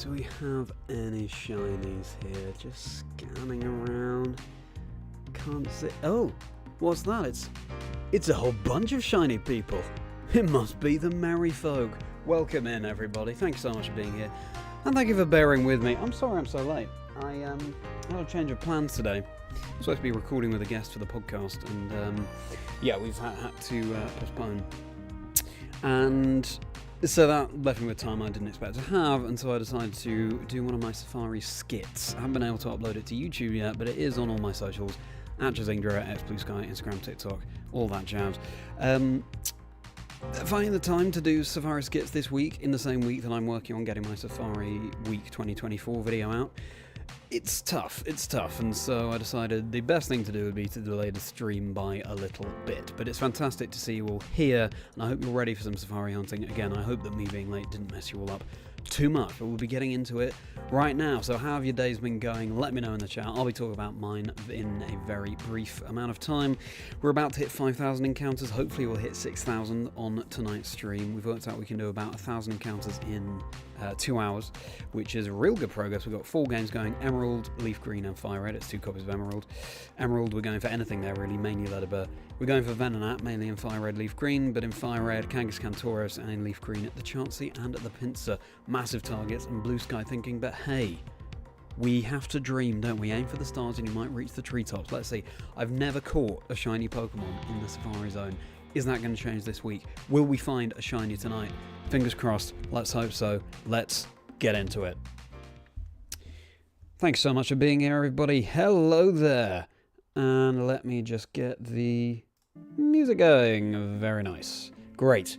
do we have any shinies here? Just scanning around. Can't see. Oh, what's that? It's a whole bunch of shiny people. It must be the Merri folk. Welcome in, everybody. Thanks so much for being here. And thank you for bearing with me. I'm sorry I'm so late. I had a change of plans today. I'm supposed to be recording with a guest for the podcast, and yeah, we've had to postpone. And so that left me with time I didn't expect to have, and so I decided to do one of my Safari skits. I haven't been able to upload it to YouTube yet, but it is on all my socials, at Chazingdra, at Blue Sky, Instagram, TikTok, all that jazz. Finding the time to do Safari skits this week, in the same week that I'm working on getting my Safari Week 2024 video out, it's tough, and so I decided the best thing to do would be to delay the stream by a little bit. But it's fantastic to see you all here, and I hope you're ready for some Safari hunting. Again, I hope that me being late didn't mess you all up too much, but we'll be getting into it right now. So how have your days been going? Let me know in the chat. I'll be talking about mine in a very brief amount of time. We're about to hit 5,000 encounters. Hopefully we'll hit 6,000 on tonight's stream. We've worked out we can do about 1,000 encounters in 2 hours, which is real good progress. We've got 4 games going: Emerald, Leaf Green, and Fire Red. It's 2 copies of Emerald. We're going for anything there, really, mainly Leatherburr. We're going for Venonat, mainly in Fire Red, Leaf Green, but in Fire Red, Kangaskhan, and in Leaf Green at the Chansey and at the Pinsir. Massive targets, and Blue Sky thinking, but hey, we have to dream, don't we? Aim for the stars and you might reach the treetops. Let's see. I've never caught a shiny Pokemon in the Safari Zone. Is that going to change this week? Will we find a shiny tonight? Fingers crossed. Let's hope so. Let's get into it. Thanks so much for being here, everybody. Hello there. And let me just get the music going. Very nice. Great.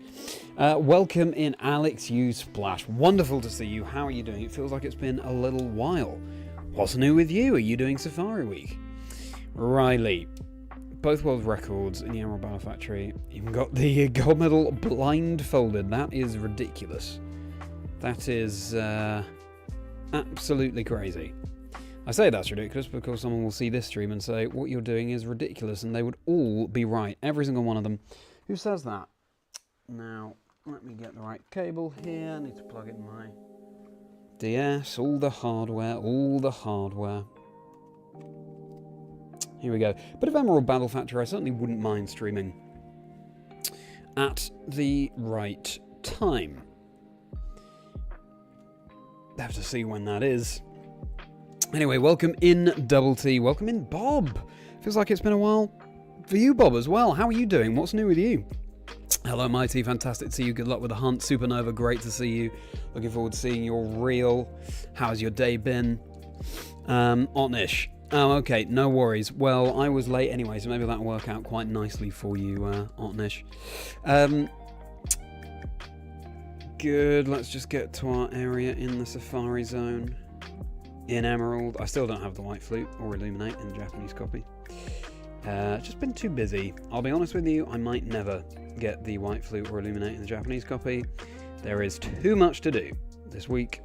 Welcome in, Alex U Splash. Wonderful to see you. How are you doing? It feels like it's been a little while. What's new with you? Are you doing Safari Week? Riley. Both world records in the Emerald Battle Factory. You've got the gold medal blindfolded. That is ridiculous. That is absolutely crazy. I say that's ridiculous because someone will see this stream and say, what you're doing is ridiculous, and they would all be right. Every single one of them. Who says that? Now, let me get the right cable here. I need to plug in my DS. All the hardware, all the hardware. Here we go. Bit of Emerald Battle Factory. I certainly wouldn't mind streaming at the right time. Have to see when that is. Anyway, welcome in, Double T. Welcome in, Bob. Feels like it's been a while for you, Bob, as well. How are you doing? What's new with you? Hello, Mighty. Fantastic to see you. Good luck with the hunt. Supernova, great to see you. Looking forward to seeing your reel. How's your day been? Otnish. Oh, okay. No worries. Well, I was late anyway, so maybe that'll work out quite nicely for you, Otnish. Good. Let's just get to our area in the Safari Zone. In Emerald. I still don't have the White Flute or Illuminate in the Japanese copy. Just been too busy. I'll be honest with you, I might never get the White Flute or Illuminate in the Japanese copy. There is too much to do this week.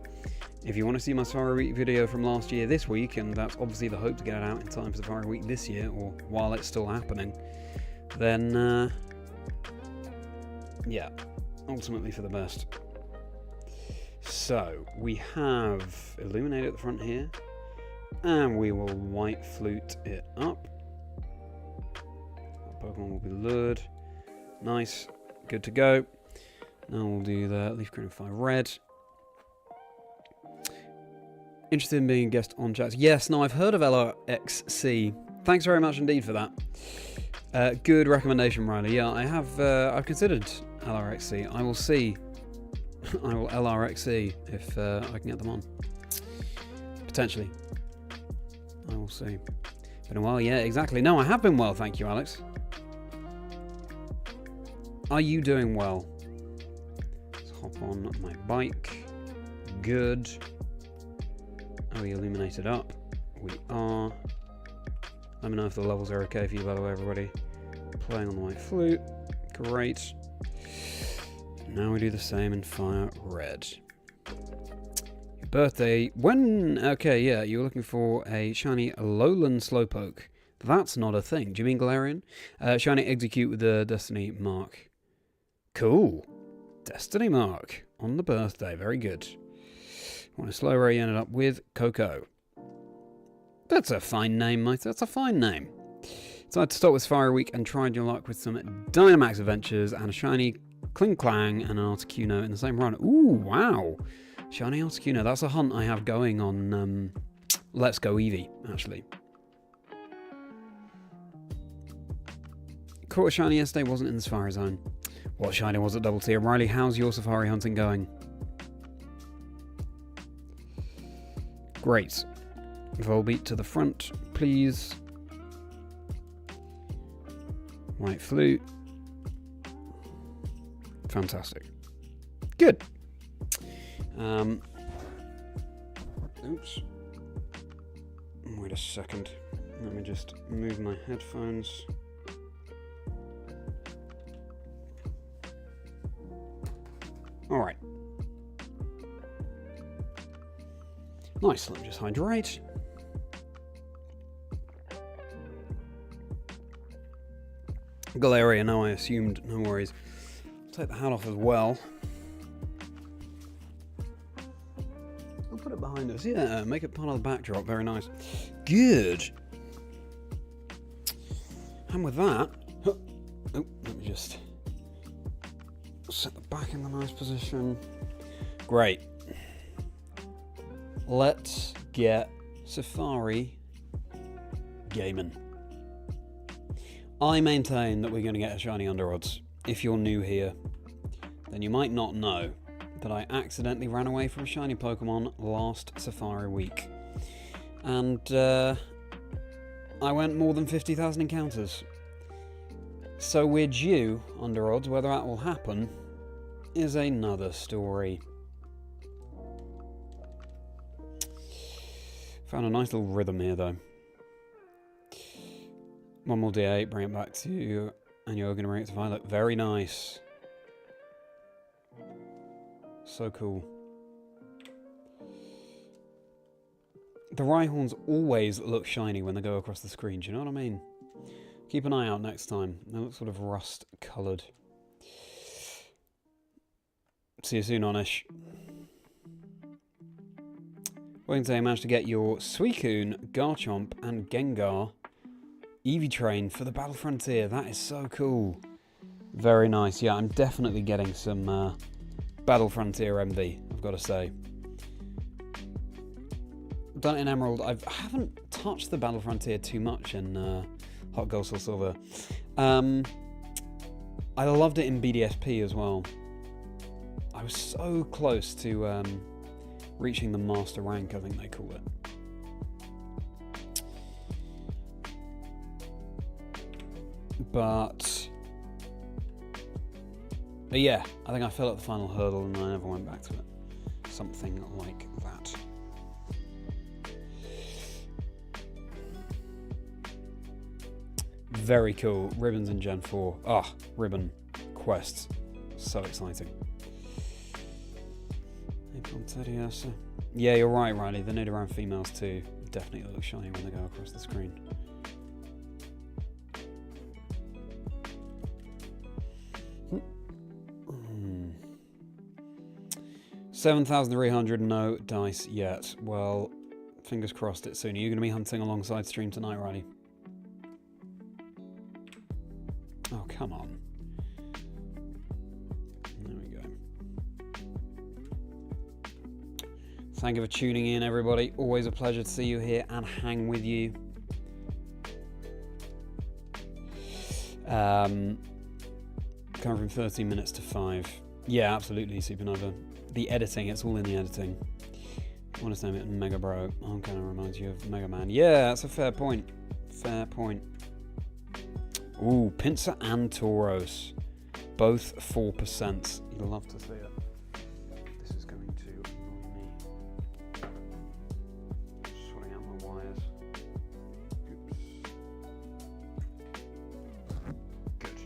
If you want to see my Safari Week video from last year this week, and that's obviously the hope to get it out in time for Safari Week this year, or while it's still happening, then yeah, ultimately for the best. So, we have Illuminate at the front here, and we will White Flute it up. Pokemon will be lured. Nice. Good to go. Now we'll do the Leaf Green and Fire Red. Interested in being a guest on chats? Yes, no, I've heard of LRXC. Thanks very much indeed for that. Good recommendation, Riley. Yeah, I have. I've considered LRXC. I will see. I will LRXC if I can get them on. Potentially. I will see. Been a while, yeah, exactly. No, I have been well, thank you, Alex. Are you doing well? Let's hop on my bike. Good. Are we illuminated up? We are. Let me know if the levels are okay for you, by the way, everybody. Playing on the White Flute. Great. Now we do the same in Fire Red. Your birthday. When? Okay, yeah, you were looking for a shiny Lowland Slowpoke. That's not a thing. Do you mean Galarian? Shiny Execute with the Destiny Mark. Cool. Destiny Mark on the birthday. Very good. On a slow row, you ended up with Coco. That's a fine name, mate. That's a fine name. So I had to start with Safari Week and tried your luck with some Dynamax Adventures and a shiny Kling Clang and an Articuno in the same run. Ooh, wow. Shiny Articuno. That's a hunt I have going on Let's Go Eevee, actually. Caught a shiny yesterday, wasn't in the Safari Zone. What shiny was it, Double Tier? Riley, how's your Safari hunting going? Great. Volbeat to the front, please. White Flute. Fantastic. Good. Oops. Wait a second. Let me just move my headphones. Alright. Nice, let me just hydrate. Galeria, no, I assumed, no worries. Take the hat off as well. I'll put it behind us, yeah, make it part of the backdrop, very nice. Good. And with that, oh, let me just set the back in the nice position. Great. Let's get Safari gaming. I maintain that we're going to get a shiny Underodds. If you're new here, then you might not know that I accidentally ran away from a shiny Pokemon last Safari Week. And I went more than 50,000 encounters. So we're due Underodds. Whether that will happen is another story. Found a nice little rhythm here though. One more D8, bring it back to you, and you're going to bring it to Violet. Very nice. So cool. The Rhyhorns always look shiny when they go across the screen, do you know what I mean? Keep an eye out next time. They look sort of rust-coloured. See you soon, Onish. Wednesday, I managed to get your Suicune, Garchomp, and Gengar Eevee train for the Battle Frontier. That is so cool. Very nice. Yeah, I'm definitely getting some Battle Frontier MV, I've got to say. Done it in Emerald. I haven't touched the Battle Frontier too much in Hot Gold Soul Silver. I loved it in BDSP as well. I was so close to reaching the Master rank, I think they call it. But yeah, I think I fell at the final hurdle and I never went back to it. Something like that. Very cool. Ribbons in Gen 4. Ah, ribbon quests. So exciting. Yeah, you're right, Riley. The Nidoran females too definitely look shiny when they go across the screen. 7,300, no dice yet. Well, fingers crossed it's soon. Are you going to be hunting alongside stream tonight, Riley? Oh, come on. There we go. Thank you for tuning in, everybody. Always a pleasure to see you here and hang with you. Coming from 13 minutes to 5. Yeah, absolutely, Supernova. The editing, it's all in the editing. I want to name it Mega Bro. Oh, kind of reminds you of Mega Man. Yeah, that's a fair point. Fair point. Ooh, Pinsir and Tauros. Both 4%. You'll love to see it. This is going to annoy me. Sorting out my wires. Oops. Good.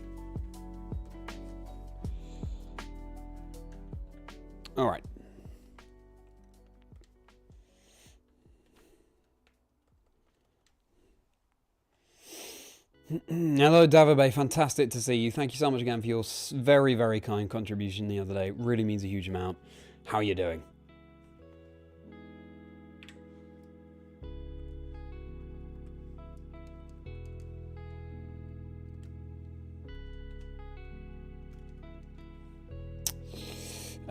All right. Hello, Davabe. Fantastic to see you. Thank you so much again for your very, very kind contribution the other day. It really means a huge amount. How are you doing?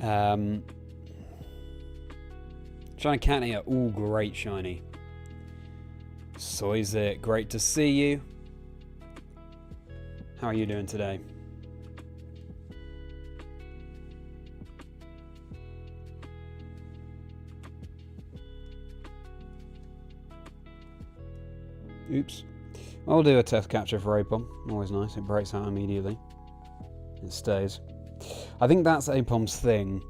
Shiny Catney, ooh, great shiny. So is it great to see you. How are you doing today? Oops. I'll do a test capture for Apom. Always nice. It breaks out immediately. It stays. I think that's Apom's thing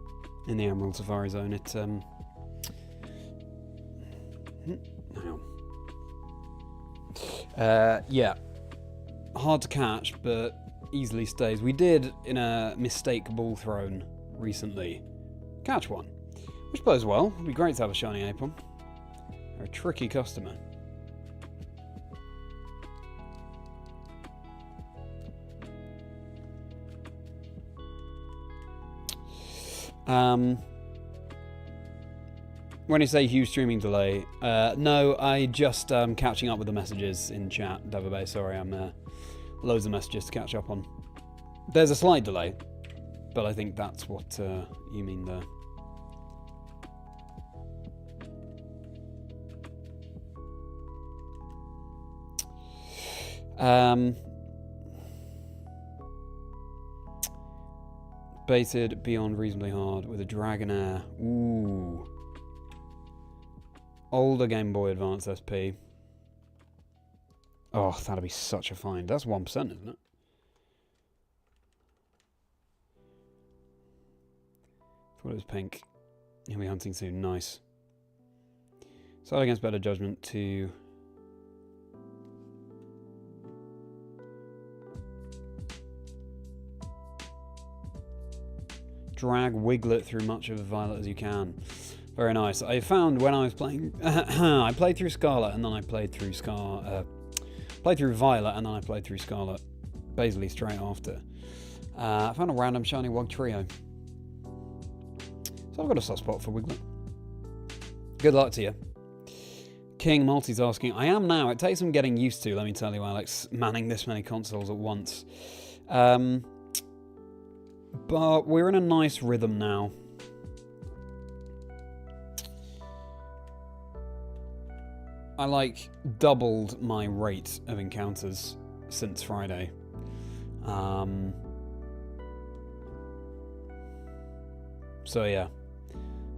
in the Emerald Safari Zone. It hang on. Yeah. Hard to catch, but easily stays. We did, in a mistake ball thrown recently, catch one, which bodes well. It'd be great to have a shiny Apom. They're a tricky customer. When you say huge streaming delay, no, I just catching up with the messages in chat, Devabay. Sorry, I'm loads of messages to catch up on. There's a slight delay, but I think that's what you mean there. Baited beyond reasonably hard with a Dragonair. Ooh. Older Game Boy Advance SP. Oh, that'd be such a find. That's 1%, isn't it? Thought it was pink. He'll be hunting soon. Nice. Side against better judgment to... drag Wiglet through much of Violet as you can. Very nice. I found when I was playing... I played through Scarlet and then I played through played through Violet and then I played through Scarlet basically straight after. I found a random shiny Wug Trio. So I've got a soft spot for Wiglet. Good luck to you. King Multi's asking, I am now. It takes some getting used to, let me tell you, Alex, manning this many consoles at once. But we're in a nice rhythm now. I doubled my rate of encounters since Friday. So yeah,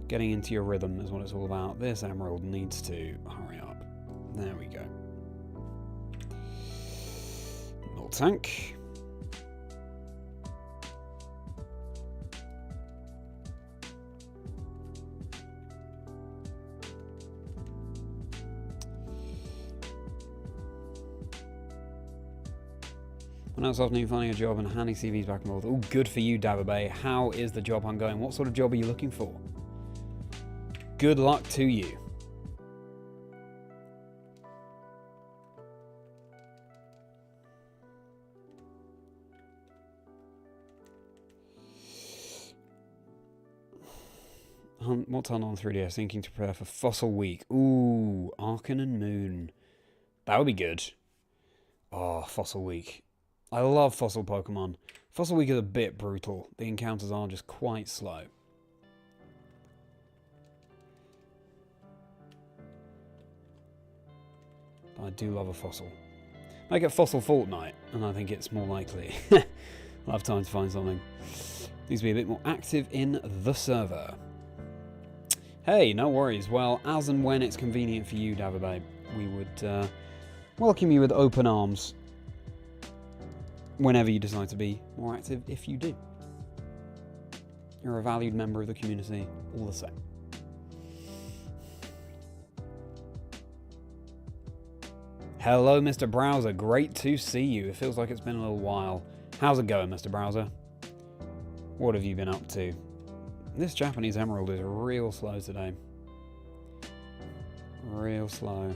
getting into your rhythm is what it's all about. This emerald needs to hurry up. There we go. Little tank. When I was afternoon finding a job and handing CVs back and forth. Oh, good for you, Davabay. How is the job hunt going? What sort of job are you looking for? Good luck to you. What's on 3DS? Thinking to prepare for Fossil Week. Ooh, Arcan and Moon. That would be good. Oh, Fossil Week. I love fossil Pokemon. Fossil Week is a bit brutal. The encounters are just quite slow. But I do love a fossil. Make it Fossil Fortnite, and I think it's more likely. I'll have time to find something. Needs to be a bit more active in the server. Hey, no worries. Well, as and when it's convenient for you, Davabay, we would welcome you with open arms. Whenever you decide to be more active, if you do. You're a valued member of the community, all the same. Hello, Mr. Browser. Great to see you. It feels like it's been a little while. How's it going, Mr. Browser? What have you been up to? This Japanese emerald is real slow today. Real slow.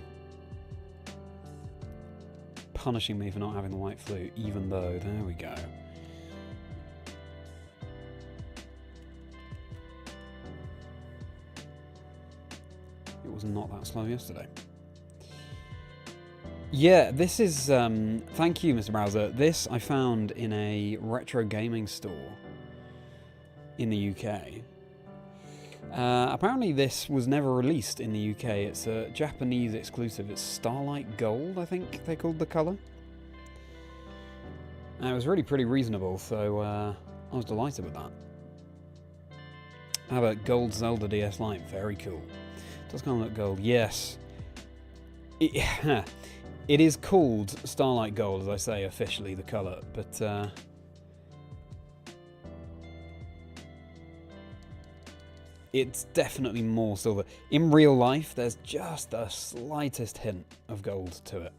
Punishing me for not having the white flute, even though, there we go. It was not that slow yesterday. Yeah, this is, thank you, Mr. Browser. This I found in a retro gaming store in the UK. Apparently this was never released in the UK. It's a Japanese exclusive. It's Starlight Gold, I think they called the colour. And it was really pretty reasonable, so I was delighted with that. How about Gold Zelda DS Lite? Very cool. Does kind of look gold. Yes. It is called Starlight Gold, as I say, officially, the colour, but it's definitely more silver. In real life, there's just the slightest hint of gold to it.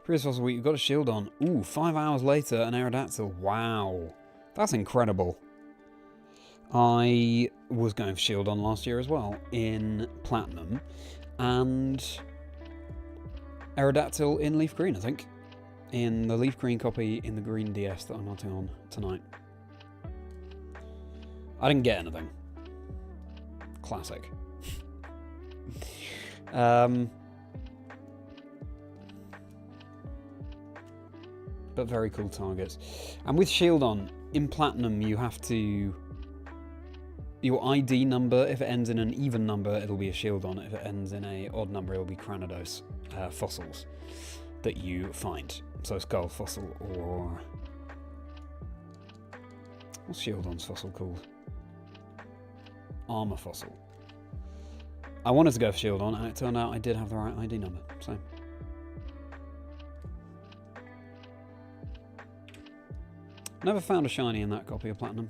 Previous Fossil Week, we've got a shield on. Ooh, 5 hours later, an Aerodactyl. Wow. That's incredible. I was going for shield on last year as well, in Platinum. And Aerodactyl in Leaf Green, I think. In the Leaf Green copy in the Green DS that I'm hunting on tonight. I didn't get anything. Classic. But very cool targets. And with shield on, in Platinum you have to... Your ID number, if it ends in an even number, it'll be a shield on. If it ends in an odd number, it'll be Cranidos fossils that you find. So Skull Fossil or... What's shield on's fossil called? Armor Fossil. I wanted to go for shield on, and it turned out I did have the right ID number, so... Never found a shiny in that copy of Platinum.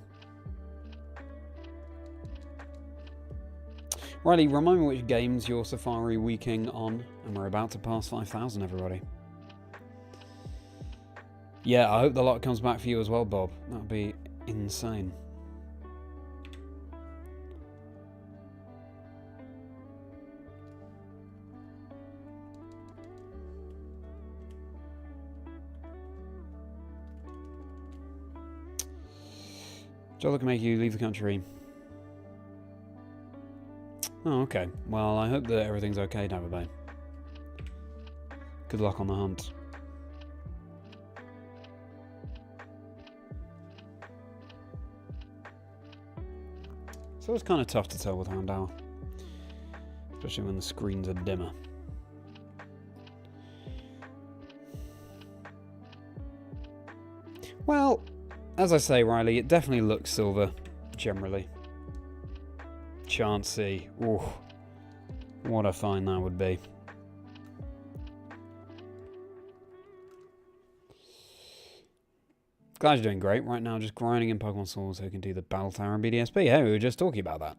Riley, remind me which games you're Safari weeking on, and we're about to pass 5,000, everybody. Yeah, I hope the lot comes back for you as well, Bob. That would be insane. Jolla can make you leave the country. Oh, okay. Well, I hope that everything's okay, Davabay. Good luck on the hunt. So it's kind of tough to tell with Houndour, especially when the screens are dimmer. Well, as I say, Riley, it definitely looks silver, generally. Chansey. Ooh, what a find that would be. Glad you're doing great. Right now, just grinding in Pokemon Sword so we can do the Battle Tower and BDSP. Hey, we were just talking about that.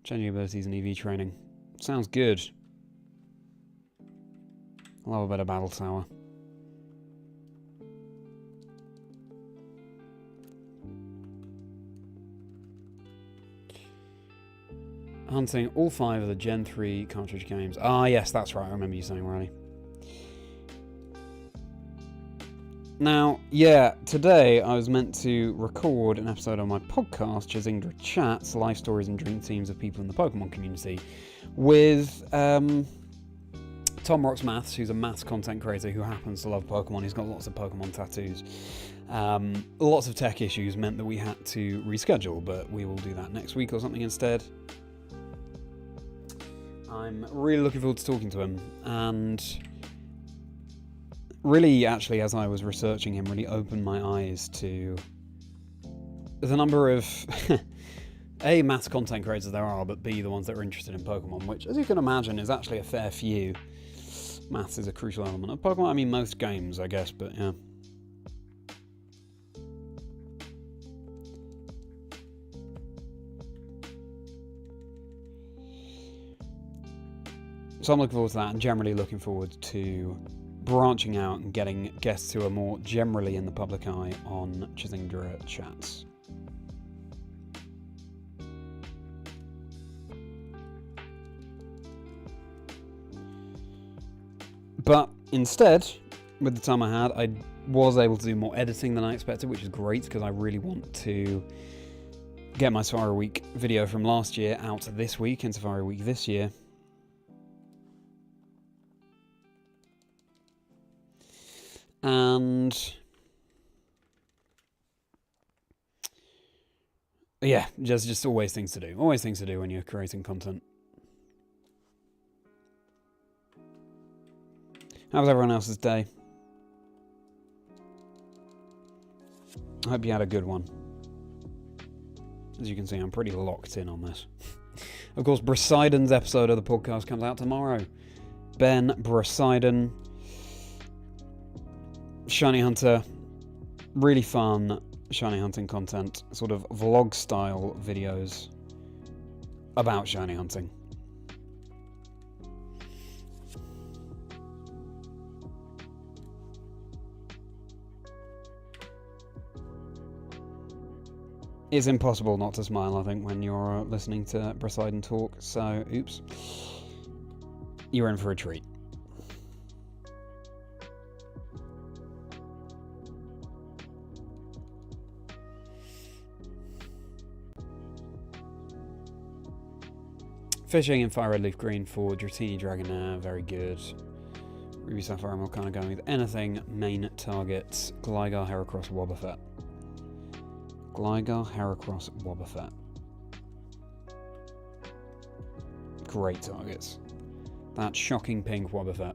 Changing abilities and EV training. Sounds good. I love a bit of Battle Tower. Hunting all 5 of the Gen 3 cartridge games. Ah, yes, that's right. I remember you saying, Riley. Now, yeah, today I was meant to record an episode on my podcast, Chazingdra Chats, Life Stories and Dream Teams of people in the Pokemon community, with Tom Rocks Maths, who's a maths content creator who happens to love Pokemon. He's got lots of Pokemon tattoos. Lots of tech issues meant that we had to reschedule, but we will do that next week or something instead. I'm really looking forward to talking to him, and really, actually, as I was researching him, really opened my eyes to the number of A, maths content creators there are, but B, the ones that are interested in Pokemon, which, as you can imagine, is actually a fair few. Maths is a crucial element of Pokemon. I mean, most games, I guess, but yeah. So I'm looking forward to that, and generally looking forward to branching out and getting guests who are more generally in the public eye on Chazingdra Chats. But instead, with the time I had, I was able to do more editing than I expected, which is great because I really want to get my Safari Week video from last year out this week and Safari Week this year. And yeah, just always things to do. Always things to do when you're creating content. How was everyone else's day? I hope you had a good one. As you can see, I'm pretty locked in on this. Of course, Brasiden's episode of the podcast comes out tomorrow. Ben Brasiden, Shiny Hunter, really fun shiny hunting content, sort of vlog style videos about shiny hunting. It's impossible not to smile, I think, when you're listening to Brasiden talk, so oops. You're in for a treat. Fishing in Fire Red Leaf Green for Dratini Dragonair, very good. Ruby Sapphire, I'm kind of going with anything. Main targets, Gligar, Heracross, Wobbuffet. Gligar, Heracross, Wobbuffet. Great targets. That shocking pink Wobbuffet.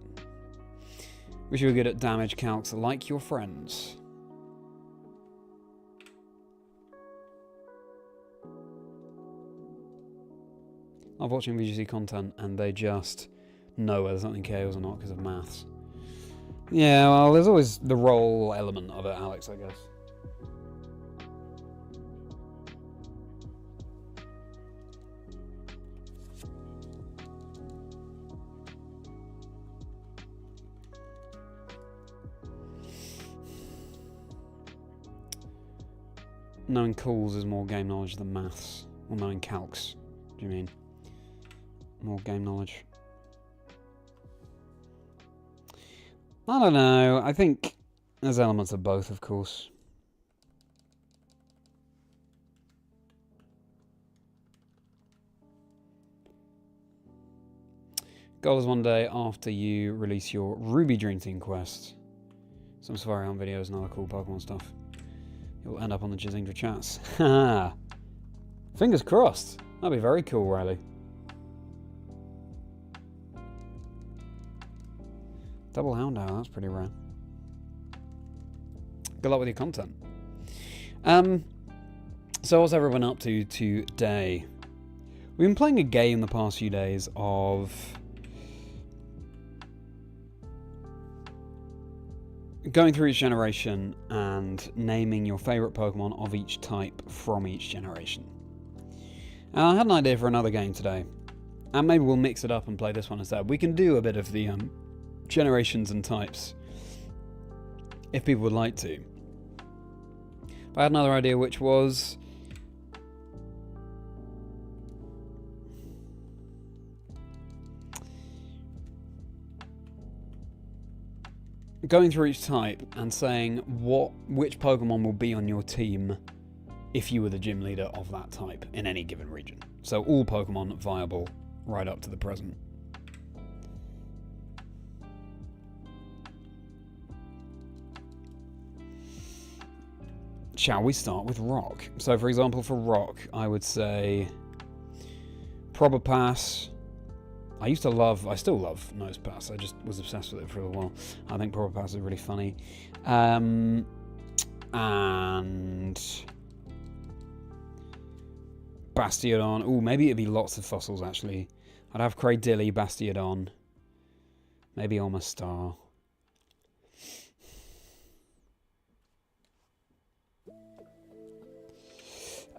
Wish you were good at damage calcs like your friends. I'm watching VGC content and they just know whether something KOs or not because of maths. Yeah, well, there's always the role element of it, Alex, I guess. Knowing calls is more game knowledge than maths. Or knowing calcs, do you mean? More game knowledge. I don't know. I think there's elements of both, of course. Goal is one day after you release your Ruby Dream Team quest. Some Safari Hunt videos and other cool Pokemon stuff. You'll end up on the Chazingdra chats. Haha. Fingers crossed. That'd be very cool, Riley. Double Houndour, that's pretty rare. Good luck with your content. So what's everyone up to today? We've been playing a game the past few days of going through each generation and naming your favourite Pokemon of each type from each generation. And I had an idea for another game today. And maybe we'll mix it up and play this one instead. We can do a bit of the generations and types if people would like to. But I had another idea, which was going through each type and saying which Pokemon will be on your team if you were the gym leader of that type in any given region. So all Pokemon viable right up to the present. Shall we start with Rock? So for example, for Rock, I would say Probopass. I still love Nosepass. I just was obsessed with it for a while. I think Probopass is really funny. And Bastiodon. Ooh, maybe it'd be lots of fossils actually. I'd have Cradilly, Bastiodon, maybe Omastar.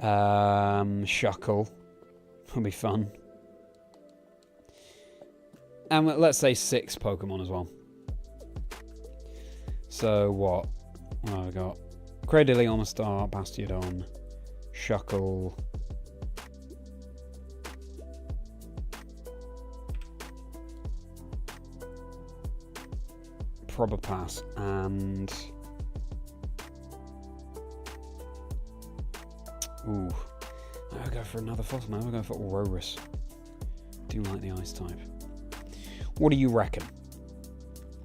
Shuckle would be fun. And let's say 6 Pokemon as well. So what? What have I got? Cradilly, Omastar, Bastiodon, Shuckle. Probopass and ooh, I'll go for another fossil. I'll go for Aurorus. Do like the ice type. What do you reckon?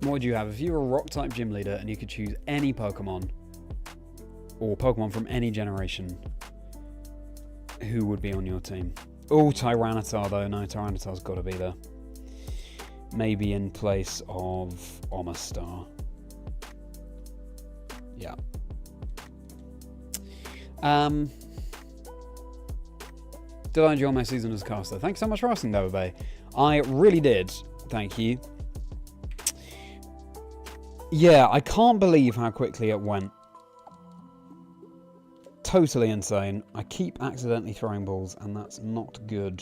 What would you have? If you were a rock-type gym leader and you could choose any Pokemon, or Pokemon from any generation, who would be on your team? Oh, Tyranitar, though. No, Tyranitar's got to be there. Maybe in place of Omastar. Yeah. Did I enjoy my season as a caster? Thanks so much for asking, David Bay. I really did. Thank you. Yeah, I can't believe how quickly it went. Totally insane. I keep accidentally throwing balls, and that's not good.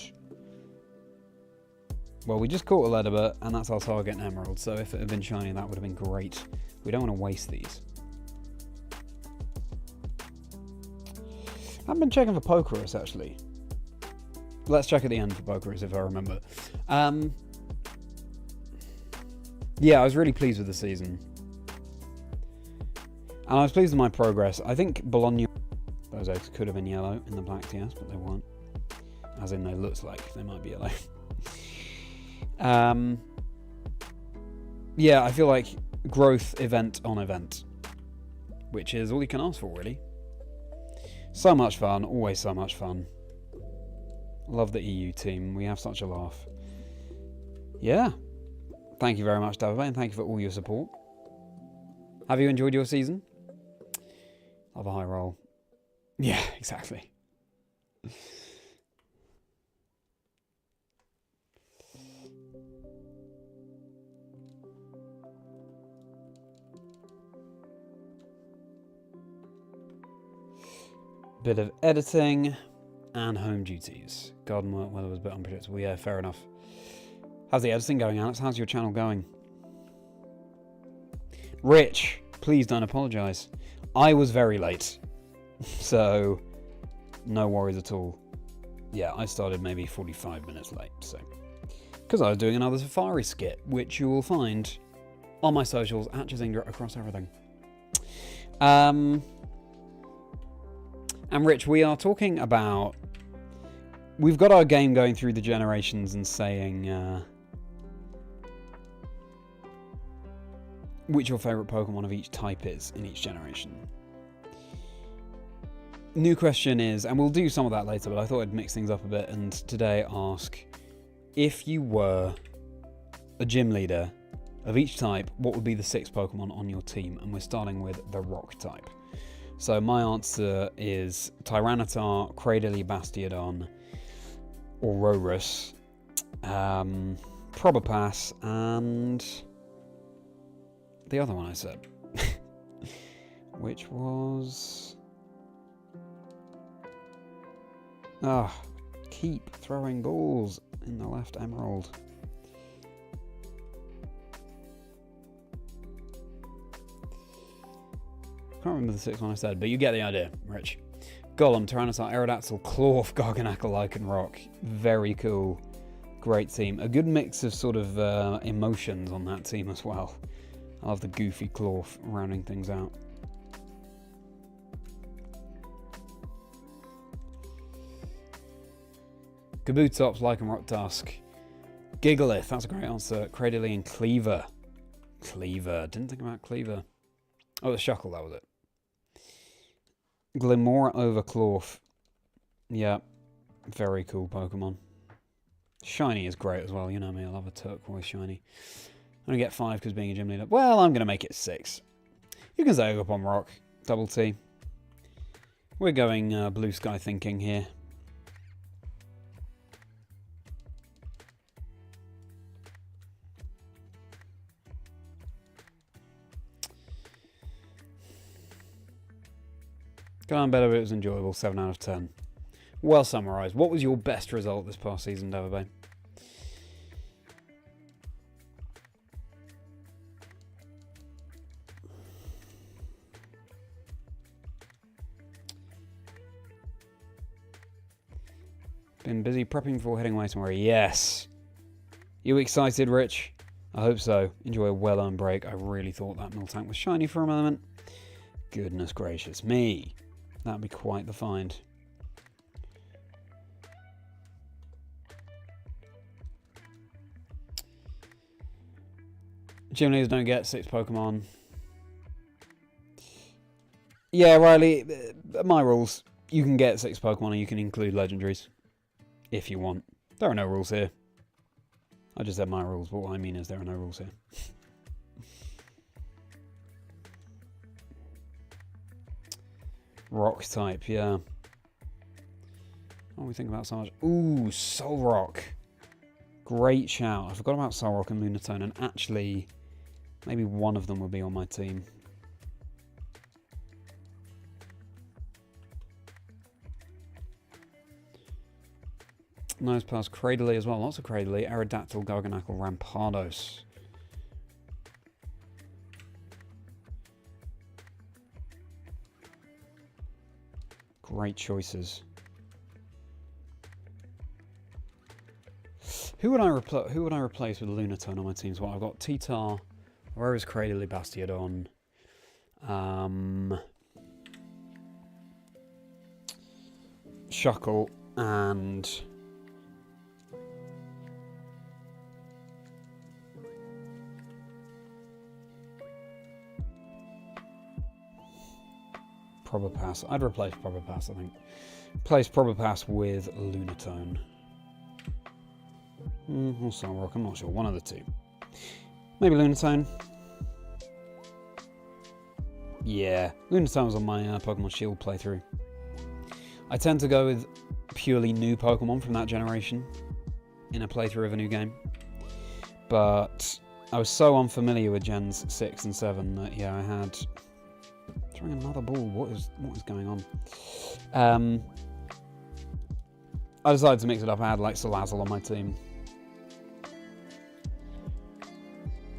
Well, we just caught a Ledabur, and that's our target Emerald, so if it had been shiny, that would have been great. We don't want to waste these. I've been checking for Pokerus, actually. Let's check at the end for Pokerus, if I remember. Yeah, I was really pleased with the season. And I was pleased with my progress. I think Bologna... Those eggs could have been yellow in the black TS, but they weren't. As in, they looked like they might be yellow. Yeah, I feel like growth event on event. Which is all you can ask for, really. So much fun. Always so much fun. Love the EU team. We have such a laugh. Yeah. Thank you very much, David, and thank you for all your support. Have you enjoyed your season? Love a high roll. Yeah, exactly. Bit of editing and home duties. Garden work weather was a bit unpredictable. Yeah, fair enough. How's the editing going, Alex? How's your channel going? Rich, please don't apologise. I was very late. So, no worries at all. Yeah, I started maybe 45 minutes late, so. Because I was doing another Safari skit, which you will find on my socials at Chazingdra across everything. And Rich, we are talking about... We've got our game going through the generations and saying... which your favourite Pokemon of each type is in each generation. New question is, and we'll do some of that later, but I thought I'd mix things up a bit and today ask, if you were a gym leader of each type, what would be the 6 Pokemon on your team? And we're starting with the rock type. So my answer is Tyranitar, Cradily, Bastiodon, Aurorus, Probopass, and the other one I said, which was... keep throwing balls in the left emerald. Can't remember the 6th one I said, but you get the idea, Rich. Golem, Tyranitar, Aerodactyl, Clawf, Garganacl, Lycanroc. Very cool. Great team. A good mix of sort of emotions on that team as well. I love the goofy Clawf rounding things out. Kabutops, Lycanroc, Dusk. Gigalith, that's a great answer. Cradily and Cleaver. Cleaver, didn't think about Cleaver. Oh, the Shuckle, that was it. Glimora over Clawf. Yeah, very cool Pokemon. Shiny is great as well, you know me, I love a turquoise shiny. I'm going to get 5 because being a gym leader. Well, I'm going to make it 6. You can say up on rock. Double T. We're going blue sky thinking here. Got on better, but it was enjoyable. 7 out of 10. Well summarised. What was your best result this past season, David Bay? Been busy prepping before heading away somewhere. Yes. You excited, Rich? I hope so. Enjoy a well-earned break. I really thought that Miltank was shiny for a moment. Goodness gracious me. That'd be quite the find. Gym leaders don't get 6 Pokemon. Yeah, Riley, my rules. You can get 6 Pokemon and you can include legendaries. If you want. There are no rules here. I just said my rules, but what I mean is there are no rules here. Rock type, yeah. What do we think about Sarge? Ooh, Solrock. Great shout. I forgot about Solrock and Lunatone, and actually, maybe one of them would be on my team. Nice pass. Cradily as well. Lots of Cradily. Aerodactyl, Garganackle, Rampardos. Great choices. Who would I replace with Lunatone on my teams? Well, I've got T-Tar. Where is Cradily, Bastiodon? Shuckle and Probopass. I'd replace Probopass, I think. Replace Probopass with Lunatone. Or Solrock, I'm not sure. One of the two. Maybe Lunatone. Yeah, Lunatone was on my Pokemon Shield playthrough. I tend to go with purely new Pokemon from that generation in a playthrough of a new game. But I was so unfamiliar with Gens 6 and 7 that, yeah, I had... Throwing another ball. What is going on? I decided to mix it up. I had like Salazzle on my team.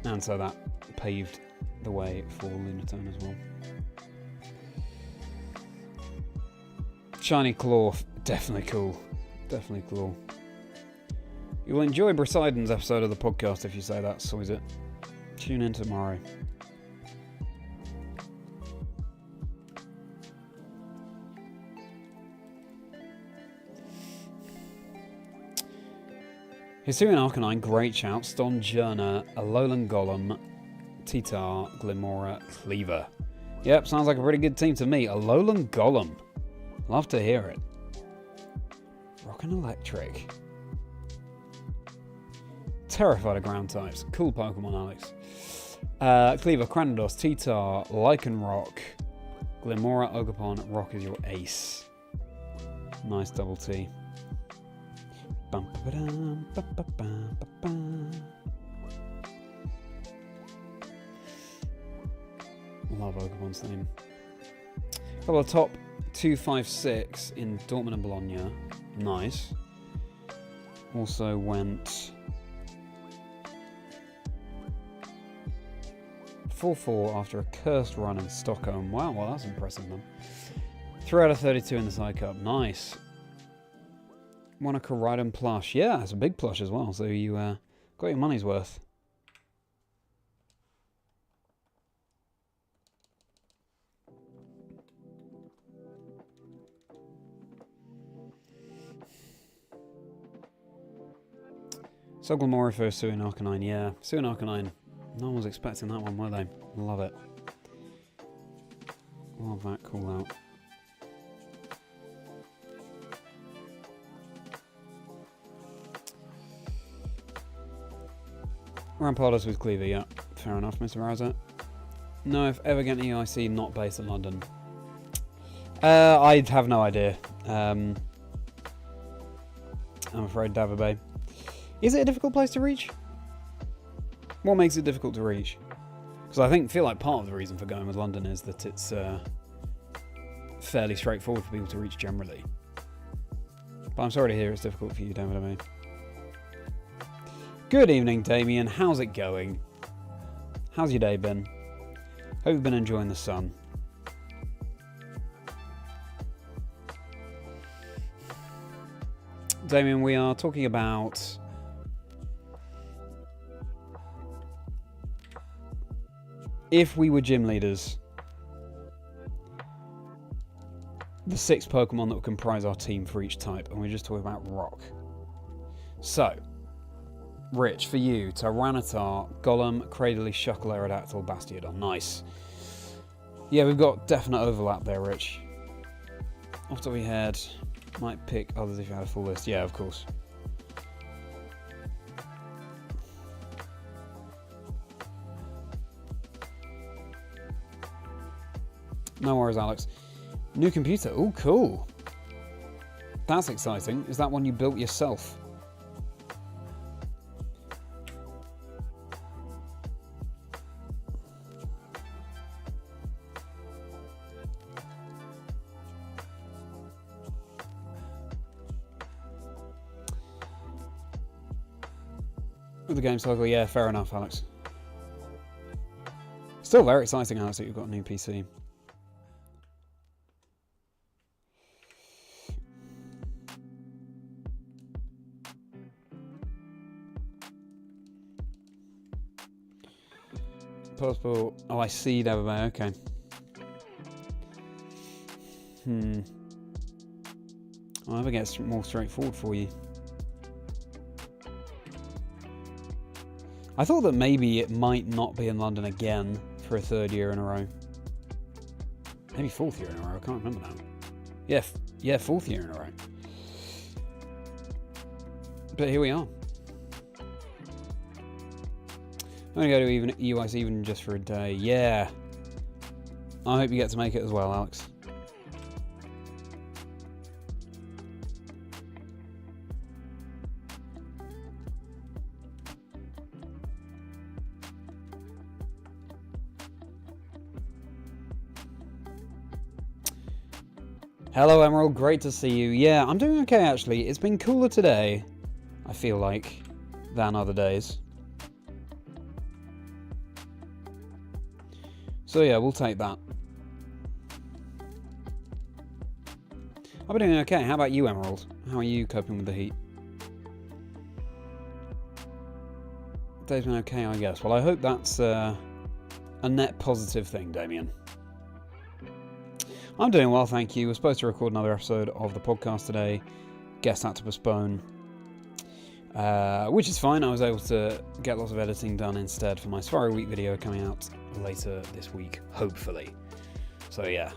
And so that paved the way for Lunatone as well. Shiny Claw, definitely cool. Definitely cool. You'll enjoy Briseidon's episode of the podcast if you say that, so is it. Tune in tomorrow. Hisuian Arcanine, great shout. Stonjourner, Alolan Golem, T-Tar, Glimora, Cleaver. Yep, sounds like a pretty good team to me. Alolan Golem. Love to hear it. Rock and Electric. Terrified of ground types. Cool Pokemon, Alex. Cleaver, Cranidos, T-Tar, Lycanroc, Glimora, Ogerpon, Rock is your ace. Nice double T. Love Ogerpon's name. Couple of top 256 in Dortmund and Bologna. Nice. Also went 4-4 after a cursed run in Stockholm. Wow, well that's impressive, man. 3 out of 32 in the Psy Cup. Nice. Won a Koraidon plush. Yeah, it's a big plush as well, so you got your money's worth. So Glamora for Hisuian Arcanine. Yeah, Hisuian Arcanine. No one was expecting that one, were they? Love it. Love that call out. Rampardos with Cleaver, yeah. Fair enough, Mr. Rouser. No, if ever get an EIC not based in London. I'd have no idea. I'm afraid Davabay. Is it a difficult place to reach? What makes it difficult to reach? Because I feel like part of the reason for going with London is that it's fairly straightforward for people to reach generally. But I'm sorry to hear it's difficult for you, Davabay. Good evening, Damien. How's it going? How's your day been? Hope you've been enjoying the sun. Damien, we are talking about if we were gym leaders, the 6 Pokemon that would comprise our team for each type, and we're just talking about rock. So, Rich, for you, Tyranitar, Golem, Cradily, Shuckle, Aerodactyl, Bastiodon. Nice. Yeah, we've got definite overlap there, Rich. Off the top of your head, might pick others if you had a full list. Yeah, of course. No worries, Alex. New computer. Oh, cool. That's exciting. Is that one you built yourself? With the game cycle, yeah, fair enough, Alex. Still very exciting, Alex, that you've got a new PC. Possible. Oh, I see, Deverbay. Okay. I'll never get more straightforward for you. I thought that maybe it might not be in London again for a third year in a row. Maybe fourth year in a row. I can't remember now. Yeah, fourth year in a row. But here we are. I'm going to go to US even just for a day. Yeah. I hope you get to make it as well, Alex. Hello, Emerald. Great to see you. Yeah, I'm doing okay, actually. It's been cooler today, I feel like, than other days. So yeah, we'll take that. I've been doing okay. How about you, Emerald? How are you coping with the heat? Day's been okay, I guess. Well, I hope that's a net positive thing, Damien. I'm doing well, thank you. We're supposed to record another episode of the podcast today. Guess had to postpone. Which is fine. I was able to get lots of editing done instead for my Safari Week video coming out later this week, hopefully. So yeah.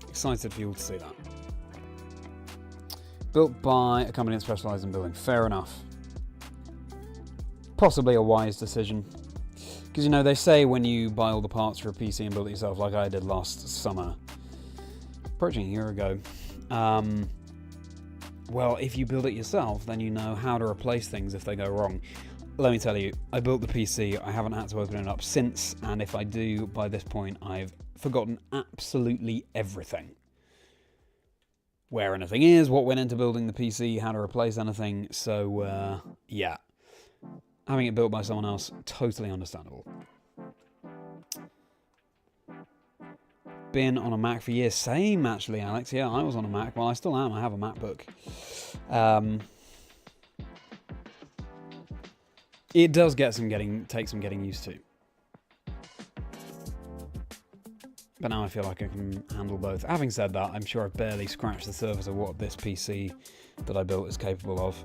Excited for you all to see that. Built by a company that specialises in building. Fair enough. Possibly a wise decision. Because, you know, they say when you buy all the parts for a PC and build it yourself, like I did last summer, approaching a year ago, well, if you build it yourself, then you know how to replace things if they go wrong. Let me tell you, I built the PC, I haven't had to open it up since, and if I do, by this point, I've forgotten absolutely everything. Where anything is, what went into building the PC, how to replace anything, so, yeah. Having it built by someone else, totally understandable. Been on a Mac for years. Same, actually, Alex. Yeah, I was on a Mac. Well, I still am. I have a MacBook. It does take some getting used to. But now I feel like I can handle both. Having said that, I'm sure I've barely scratched the surface of what this PC that I built is capable of.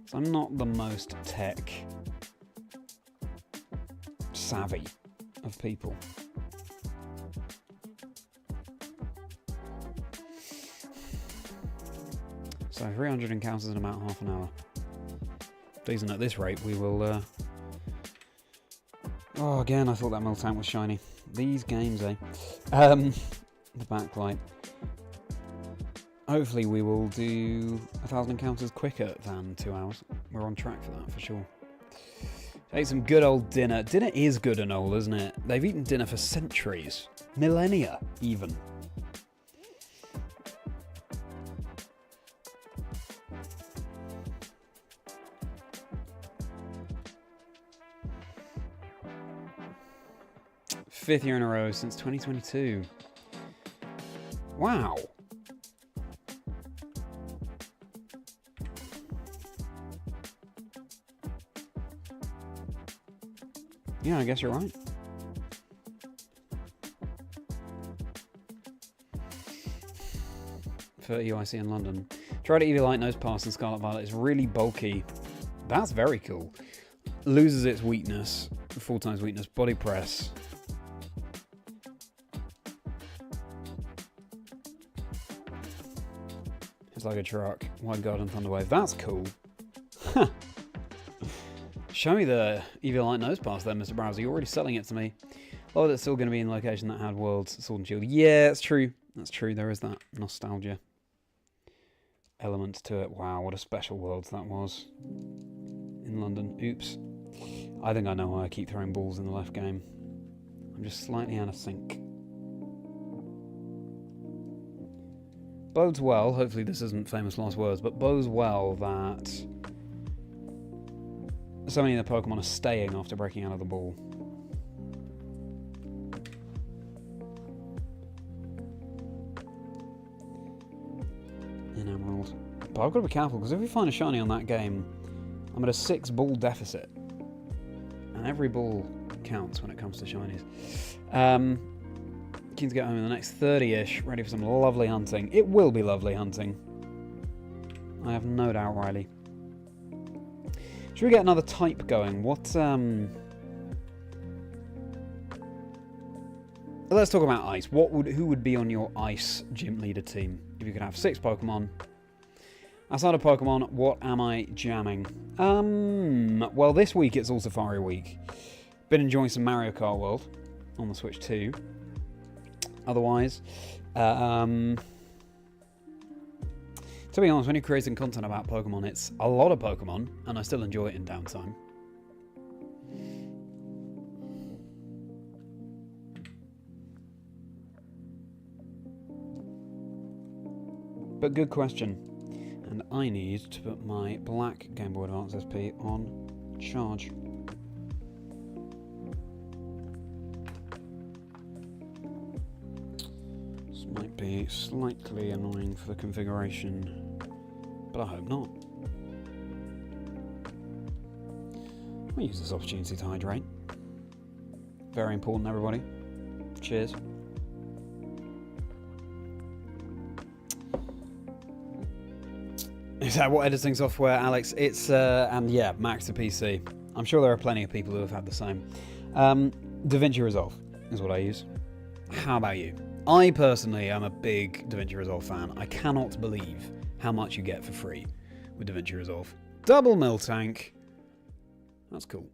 So I'm not the most tech savvy of people. So 300 encounters in about half an hour. Decent at this rate, we will... Oh, again, I thought that Miltank was shiny. These games, eh? The backlight. Hopefully we will do 1,000 encounters quicker than 2 hours. We're on track for that, for sure. Ate some good old dinner. Dinner is good and old, isn't it? They've eaten dinner for centuries. Millennia, even. Fifth year in a row since 2022. Wow. Yeah, I guess you're right. For UIC in London. Tried to Eevee Light Nose Pass and Scarlet Violet. It's really bulky. That's very cool. Loses its weakness. 4 times weakness. Body Press. It's like a truck. Wide Guard and Thunderwave. That's cool. Huh. Show me the Eevee Light Nose Pass there, Mr. Browser. You're already selling it to me. Oh, that's still going to be in the location that had Worlds, Sword and Shield. Yeah, it's true. That's true. There is that nostalgia element to it. Wow, what a special Worlds that was. In London. Oops. I think I know why I keep throwing balls in the left game. I'm just slightly out of sync. Bodes well, hopefully this isn't famous last words, but bodes well that so many of the Pokemon are staying after breaking out of the ball. In Emerald. But I've got to be careful, because if we find a shiny on that game, I'm at a 6 ball deficit. And every ball counts when it comes to shinies. Keen to get home in the next 30-ish, ready for some lovely hunting. It will be lovely hunting. I have no doubt, Riley. Should we get another type going? Let's talk about ice. Who would be on your ice gym leader team? If you could have 6 Pokemon. Outside of Pokemon, what am I jamming? Well, this week it's All Safari Week. Been enjoying some Mario Kart World on the Switch 2. Otherwise, to be honest, when you're creating content about Pokemon, it's a lot of Pokemon, and I still enjoy it in downtime. But good question. And I need to put my black Game Boy Advance SP on charge. This might be slightly annoying for the configuration, but I hope not. We'll use this opportunity to hydrate. Very important, everybody. Cheers. Is that what editing software, Alex? It's, and yeah, Mac to PC. I'm sure there are plenty of people who have had the same. DaVinci Resolve is what I use. How about you? I personally am a big DaVinci Resolve fan. I cannot believe how much you get for free with DaVinci Resolve. Double mill tank. That's cool.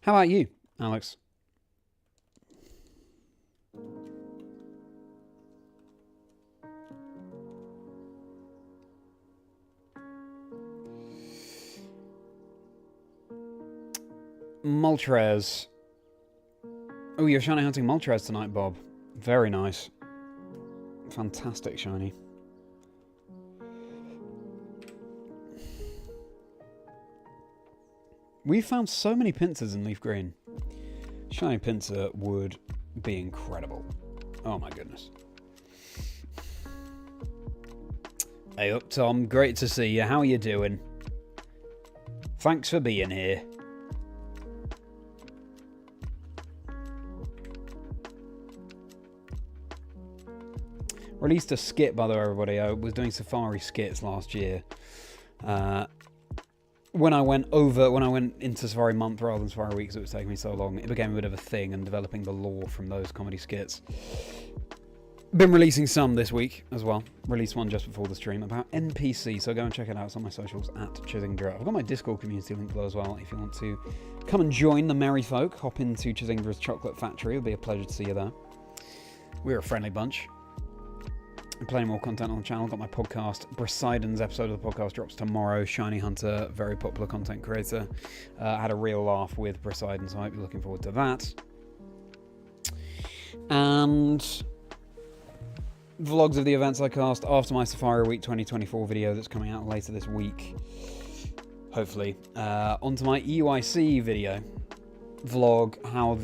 How about you, Alex? Moltres. Oh, you're shiny hunting Moltres tonight, Bob. Very nice. Fantastic shiny. We found so many pincers in Leaf Green. Shiny Pinsir would be incredible. Oh my goodness. Hey up, Tom. Great to see you. How are you doing? Thanks for being here. Released a skit, by the way, everybody. I was doing Safari skits last year. When I went into Safari Month rather than Safari Week, because it was taking me so long, it became a bit of a thing, and developing the lore from those comedy skits. Been releasing some this week as well. Released one just before the stream about NPC, so go and check it out. It's on my socials at Chazingdra. I've got my Discord community link below as well. If you want to come and join the merry folk, hop into Chazingdra's Chocolate Factory. It'll be a pleasure to see you there. We're a friendly bunch. Plenty more content on the channel. Got my podcast. Brisidon's episode of the podcast drops tomorrow. Shiny Hunter, very popular content creator. Had a real laugh with Brisidon, so I hope you're looking forward to that. And vlogs of the events I cast after my Safari Week 2024 video that's coming out later this week. Hopefully. Onto my EUIC video. Vlog how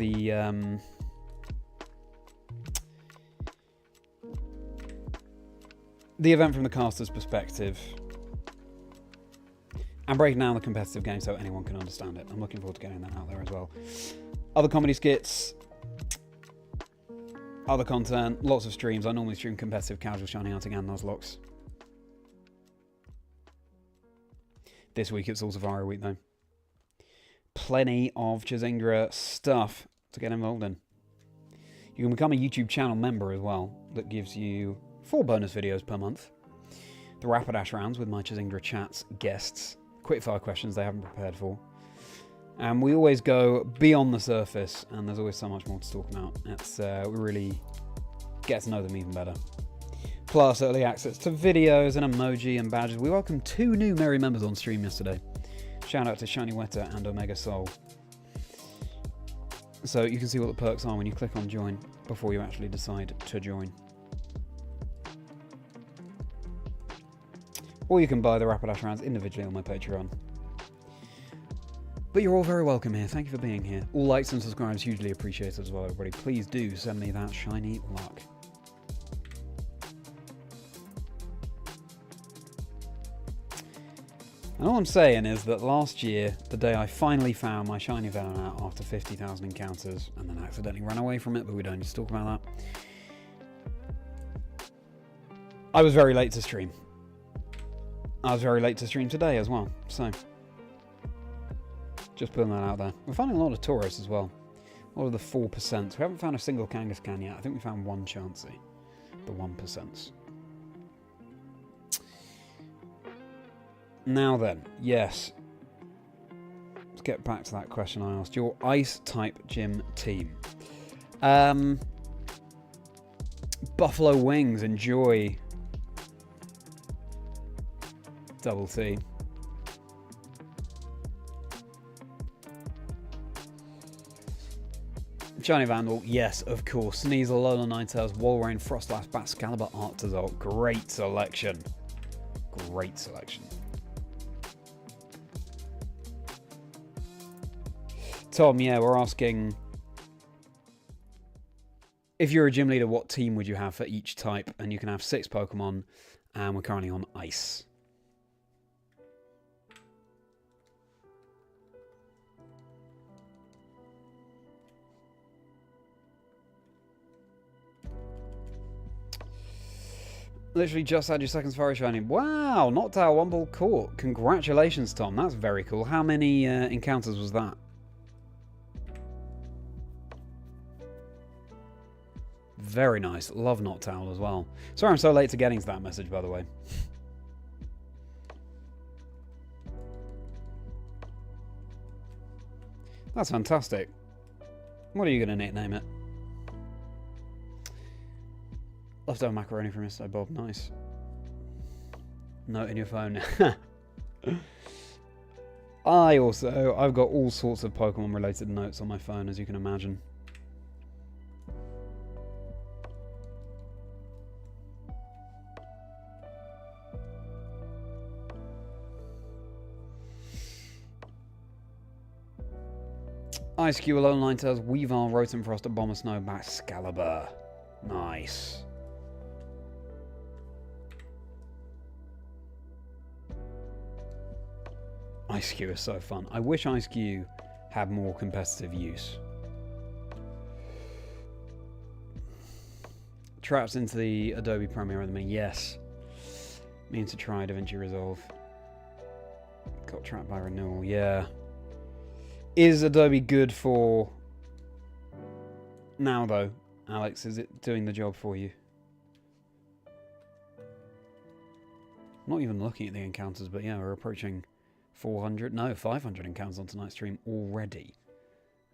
the event from the caster's perspective, and breaking down the competitive game so anyone can understand it. I'm looking forward to getting that out there as well. Other comedy skits. other content, lots of streams. I normally stream competitive, casual, shiny hunting, and Nuzlockes. This week it's all Safari week though. Plenty of Chazingdra stuff to get involved in. You can become a YouTube channel member as well. That gives you 4 bonus videos per month. The Rapidash rounds with my Chazingdra chats guests. Quickfire questions they haven't prepared for. And we always go beyond the surface, and there's always so much more to talk about. It's we really get to know them even better. Plus early access to videos and emoji and badges. We welcomed 2 new Merri members on stream yesterday. Shout out to Shiny Weta and Omega Soul. So you can see what the perks are when you click on join before you actually decide to join. Or you can buy the Rapidash rounds individually on my Patreon. But you're all very welcome here. Thank you for being here. All likes and subscribes hugely appreciated as well, everybody. Please do send me that shiny luck. And all I'm saying is that last year, the day I finally found my shiny Venonat after 50,000 encounters, and then accidentally ran away from it, but we don't need to talk about that. I was very late to stream. I was very late to stream today as well, so just putting that out there. We're finding a lot of Tauros as well. A lot of the 4%. We haven't found a single Kangaskhan yet. I think we found one Chansey. The 1%. Now then, yes. Let's get back to that question I asked. Your Ice-type gym team. Buffalo Wings, enjoy. Double T. Shiny Vandal, yes, of course. Sneasel, Lola Ninetales, Walrein, Frostlass, Batcalibur, Arctazol. Great selection. Great selection. Tom, yeah, we're asking, if you're a gym leader, what team would you have for each type? And you can have 6 Pokemon, and we're currently on Ice. Literally just had your second Safari shiny. Wow, Noctowl, 1 ball caught. Congratulations, Tom. That's very cool. How many encounters was that? Very nice. Love Noctowl as well. Sorry I'm so late to getting to that message, by the way. That's fantastic. What are you going to nickname it? Leftover macaroni from yesterday, Bob. Nice. Note in your phone. I've got all sorts of Pokemon related notes on my phone, as you can imagine. Ice-Q, Alolan Ninetales, Weavile, Rotom-Frost, Abomasnow, Batcalibur. Nice. Ice-Q is so fun. I wish Ice-Q had more competitive use. Traps into the Adobe Premiere with me. Yes. Mean to try DaVinci Resolve. Got trapped by renewal. Yeah. Is Adobe good for now, though? Alex, is it doing the job for you? Not even looking at the encounters, but yeah, we're approaching 400, no, 500 encounters on tonight's stream already.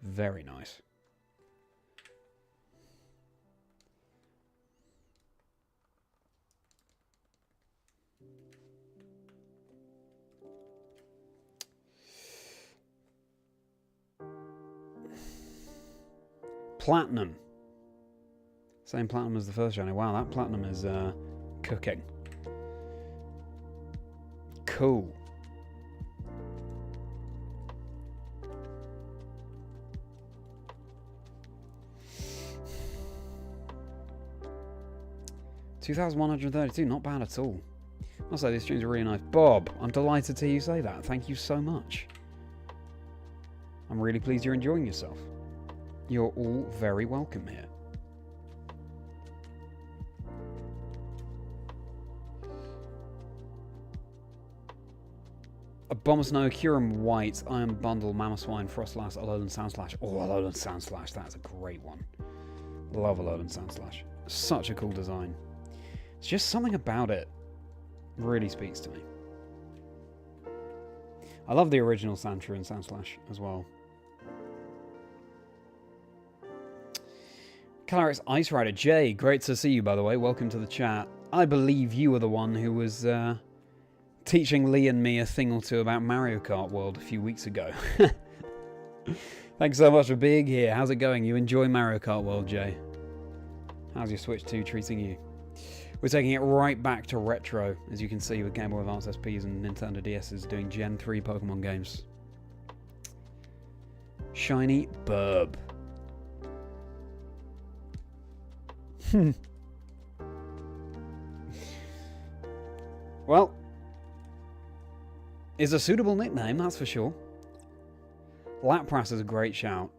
Very nice. Platinum. Same platinum as the first shiny. Wow, that platinum is cooking. Cool. $2,132, not bad at all. I'll say these streams are really nice. Bob, I'm delighted to hear you say that. Thank you so much. I'm really pleased you're enjoying yourself. You're all very welcome here. Abomasnow, Curum White, Iron Bundle, Mamoswine, Frostlass, Alolan Soundslash. Oh, Alolan Soundslash, that's a great one. Love Alolan Soundslash. Such a cool design. It's just something about it really speaks to me. I love the original Sandshrew and Soundslash as well. Calyrex Ice Rider. Jay, great to see you, by the way. Welcome to the chat. I believe you were the one who was teaching Lee and me a thing or two about Mario Kart World a few weeks ago. Thanks so much for being here. How's it going? You enjoy Mario Kart World, Jay? How's your Switch 2 treating you? We're taking it right back to retro, as you can see, with Game Boy Advance SPs and Nintendo DS's doing Gen 3 Pokemon games. Shiny Burb. Well, it's a suitable nickname, that's for sure. Lapras is a great shout.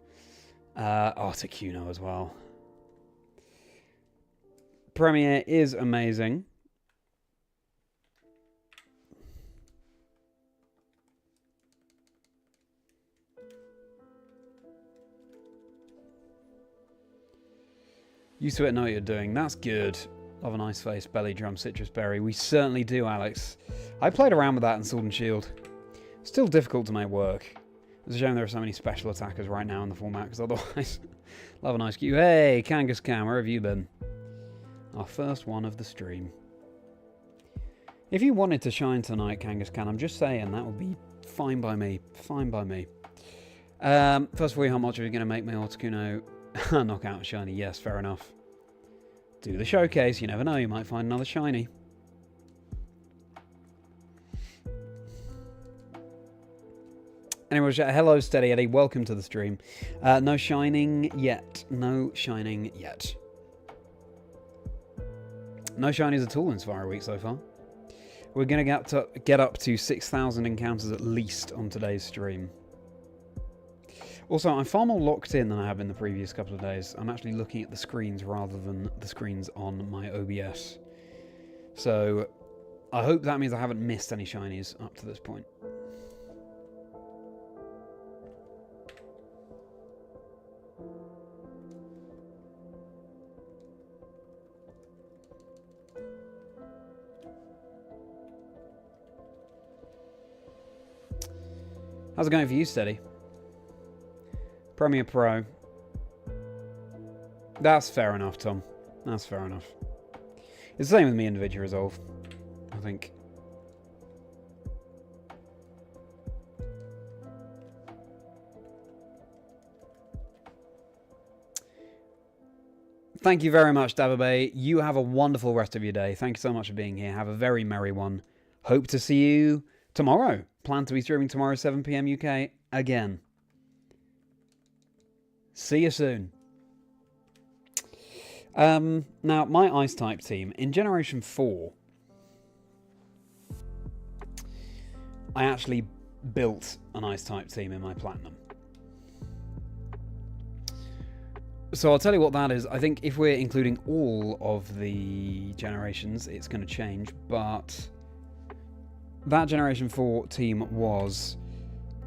Articuno as well. Premier is amazing. Used to it, know what you're doing. That's good. Love an Ice Face, Belly Drum, Citrus Berry. We certainly do, Alex. I played around with that in Sword and Shield. Still difficult to make work. It's a shame there are so many special attackers right now in the format, because otherwise... Love an Ice Cube. Hey, Kangas Cam, where have you been? Our first one of the stream. If you wanted to shine tonight, Kangaskhan, I'm just saying that would be fine by me. Fine by me. First of all, how much are you going to make me Articuno knock out a shiny? Yes, fair enough. Do the showcase. You never know, you might find another shiny. Anyway, hello Steady Eddie, welcome to the stream. No shining yet. No shining yet. No shinies at all in Safari Week so far. We're going to get up to 6,000 encounters at least on today's stream. Also, I'm far more locked in than I have in the previous couple of days. I'm actually looking at the screens rather than the screens on my OBS. So, I hope that means I haven't missed any shinies up to this point. How's it going for you, Steady? Premier Pro. That's fair enough, Tom. That's fair enough. It's the same with me in Individual Resolve, I think. Thank you very much, Dababe. You have a wonderful rest of your day. Thank you so much for being here. Have a very merry one. Hope to see you tomorrow. Plan to be streaming tomorrow, 7 PM UK, again. See you soon. Now, my Ice-type team, in Generation 4, I actually built an Ice-type team in my Platinum. So I'll tell you what that is. I think if we're including all of the generations, it's going to change, but... that Generation 4 team was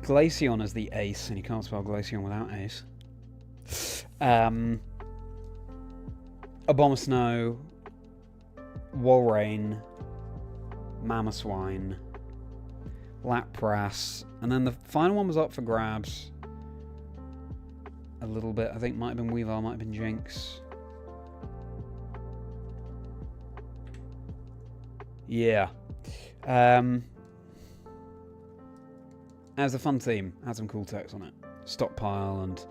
Glaceon as the ace, and you can't spell Glaceon without ace. Abomasnow, Walrein, Mamoswine, Lapras, and then the final one was up for grabs a little bit. I think might have been Weavile, might have been Jinx. Yeah. As a fun theme, had some cool text on it. Stockpile and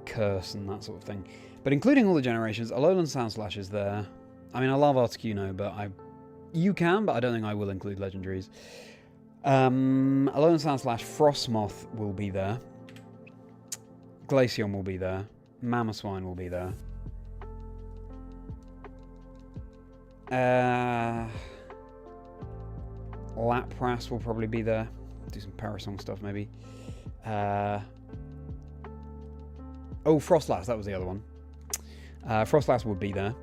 Curse and that sort of thing. But including all the generations, Alolan Soundslash is there. I mean, I love Articuno, but you can, but I don't think I will include legendaries. Alolan Soundslash, Frostmoth will be there. Glaceon will be there. Mamoswine will be there. Lapras will probably be there. Do some Parasong stuff, maybe. Oh, Frostlass, that was the other one. Frostlass would be there.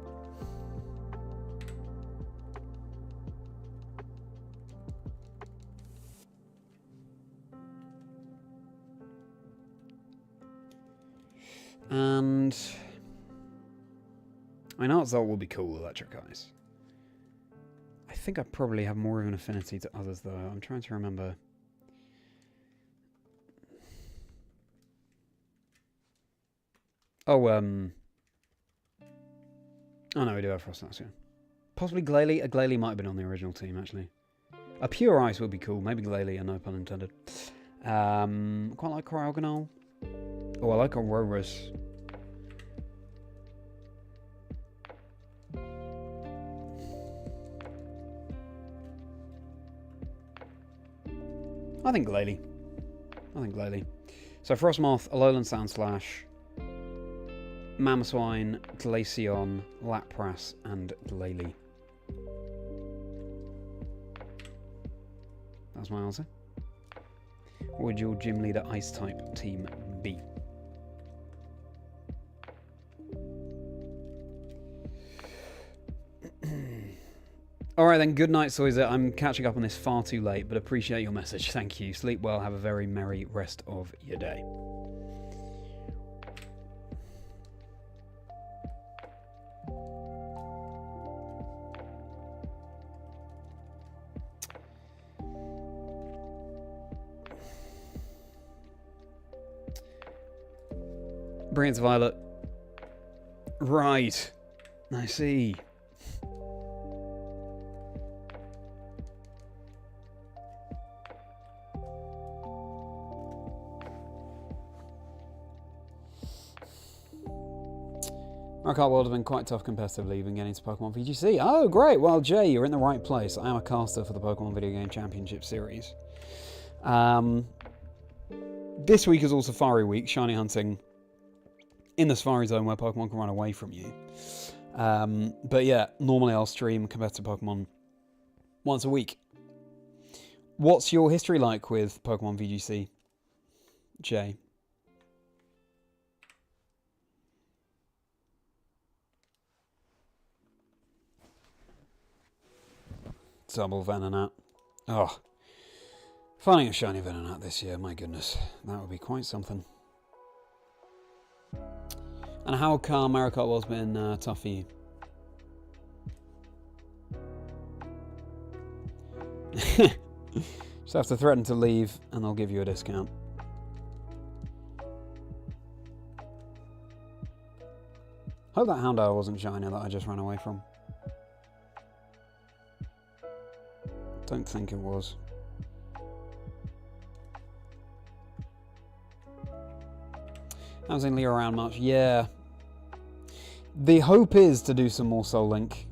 And I know Artzolt will be cool, Electric Eyes. I think I probably have more of an affinity to others, though. I'm trying to remember. Oh, oh no, we do have Frostless, yeah. Possibly Glalie. A Glalie might have been on the original team, actually. A Pure Ice would be cool. Maybe Glalie, no pun intended. Quite like Cryogonal. Oh, I like Aurorus. I think Glalie. So Frostmoth, Alolan Sandslash, Mamoswine, Glaceon, Lapras, and Glalie. That's my answer. What would your gym leader ice type team be? Alright then, good night, Soiza. I'm catching up on this far too late, but appreciate your message. Thank you. Sleep well. Have a very merry rest of your day. Brilliant Violet. Right. I see. Mark World have been quite tough competitively, even getting to Pokemon VGC. Oh, great. Well, Jay, you're in the right place. I am a caster for the Pokemon Video Game Championship Series. This week is all Safari Week, shiny hunting in the Safari Zone where Pokemon can run away from you. But yeah, normally I'll stream competitive Pokemon once a week. What's your history like with Pokemon VGC, Jay? Double Venonat. Oh, finding a shiny Venonat this year, my goodness. That would be quite something. And how come Mario Kart World's been tough for you? Just have to threaten to leave and they'll give you a discount. Hope that Houndour wasn't shiny that I just ran away from. Don't think it was. Haven't seen Leo around much. Yeah. The hope is to do some more Soul Link.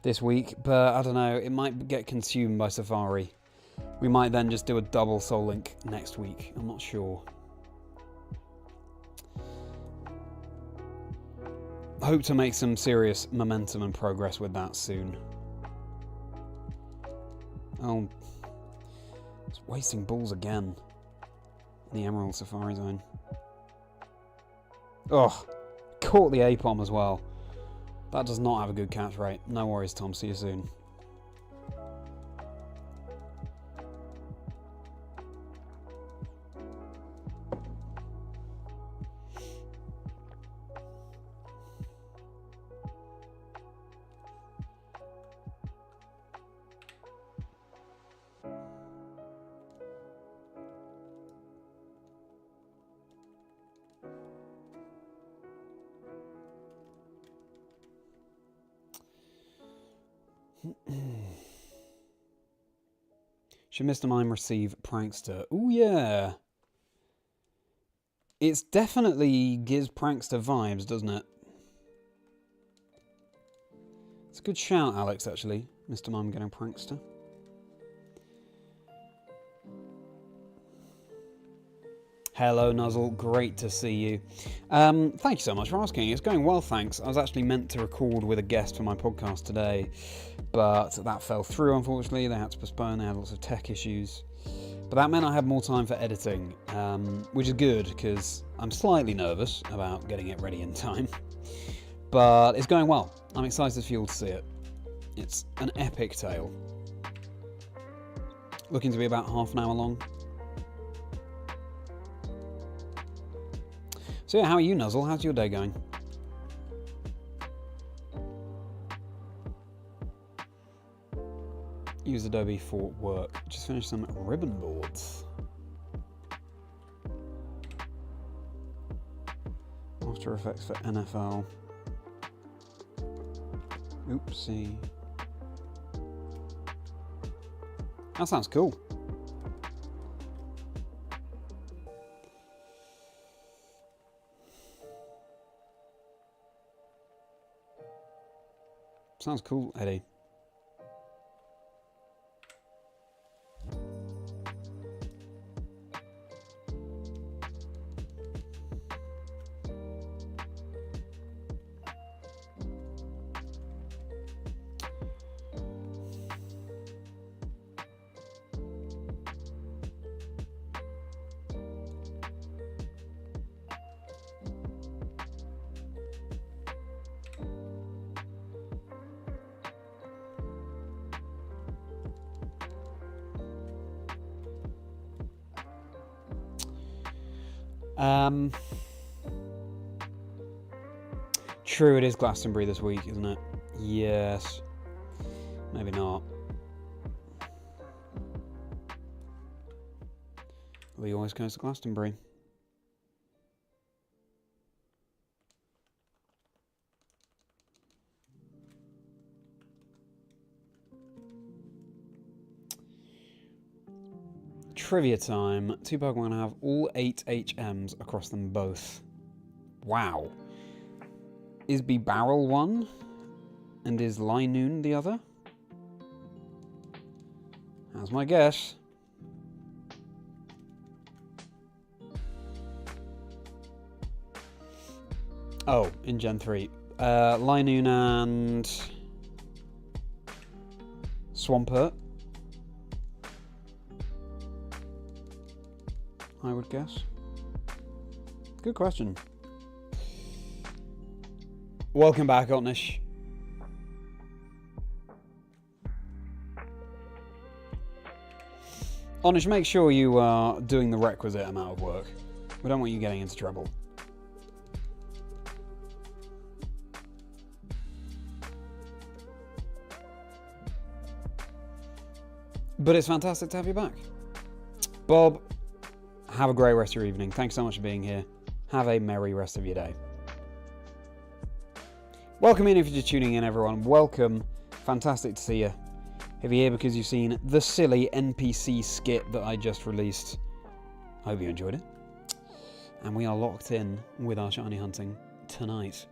This week, but I don't know, it might get consumed by Safari. We might then just do a double Soul Link next week. I'm not sure. Hope to make some serious momentum and progress with that soon. Oh, it's wasting balls again in the Emerald Safari Zone. Oh, caught the Apom as well. That does not have a good catch rate. No worries, Tom. See you soon. Should Mr. Mime receive Prankster? Oh yeah. It's definitely gives Prankster vibes, doesn't it? It's a good shout, Alex, actually. Mr. Mime getting Prankster. Hello, Nuzzle. Great to see you. Thank you so much for asking. It's going well, thanks. I was actually meant to record with a guest for my podcast today, but that fell through, unfortunately. They had to postpone. They had lots of tech issues. But that meant I had more time for editing, which is good, because I'm slightly nervous about getting it ready in time. But it's going well. I'm excited for you all to see it. It's an epic tale. Looking to be about half an hour long. So yeah, how are you, Nuzzle? How's your day going? Use Adobe for work. Just finished some ribbon boards. After Effects for NFL. Oopsie. That sounds cool. Sounds cool, Eddie. True, it is Glastonbury this week, isn't it? Yes. Maybe not. Lee always goes to Glastonbury. Trivia time. 2 Pokemon have all 8 HMs across them both. Wow. Is Barrel one? And is Linoon the other? That's my guess. Oh, in Gen 3. Linoon and Swampert, I would guess. Good question. Welcome back, Otnish. Otnish, make sure you are doing the requisite amount of work. We don't want you getting into trouble. But it's fantastic to have you back. Bob, have a great rest of your evening. Thanks so much for being here. Have a merry rest of your day. Welcome in if you're just tuning in, everyone. Welcome. Fantastic to see you. If you're here because you've seen the silly NPC skit that I just released, I hope you enjoyed it. And we are locked in with our shiny hunting tonight.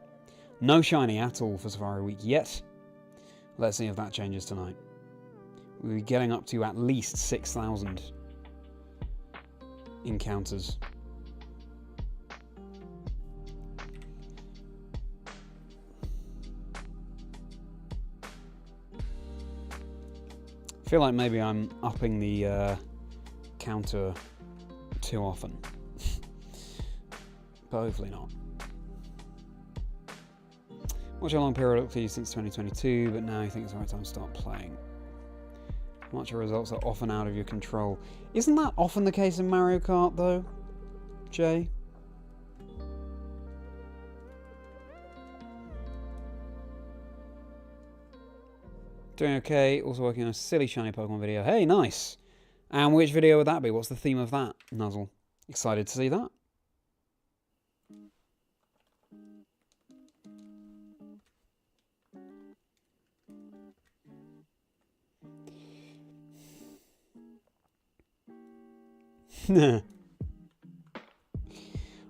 No shiny at all for Safari Week yet. Let's see if that changes tonight. We'll be getting up to at least 6,000 encounters. I feel like maybe I'm upping the counter too often. But hopefully not. Watch a long periodically since 2022, but now you think it's the right time to start playing. Much of results are often out of your control. Isn't that often the case in Mario Kart, though, Jay? Doing okay. Also working on a silly shiny Pokemon video. Hey, nice! And which video would that be? What's the theme of that, Nuzzle? Excited to see that.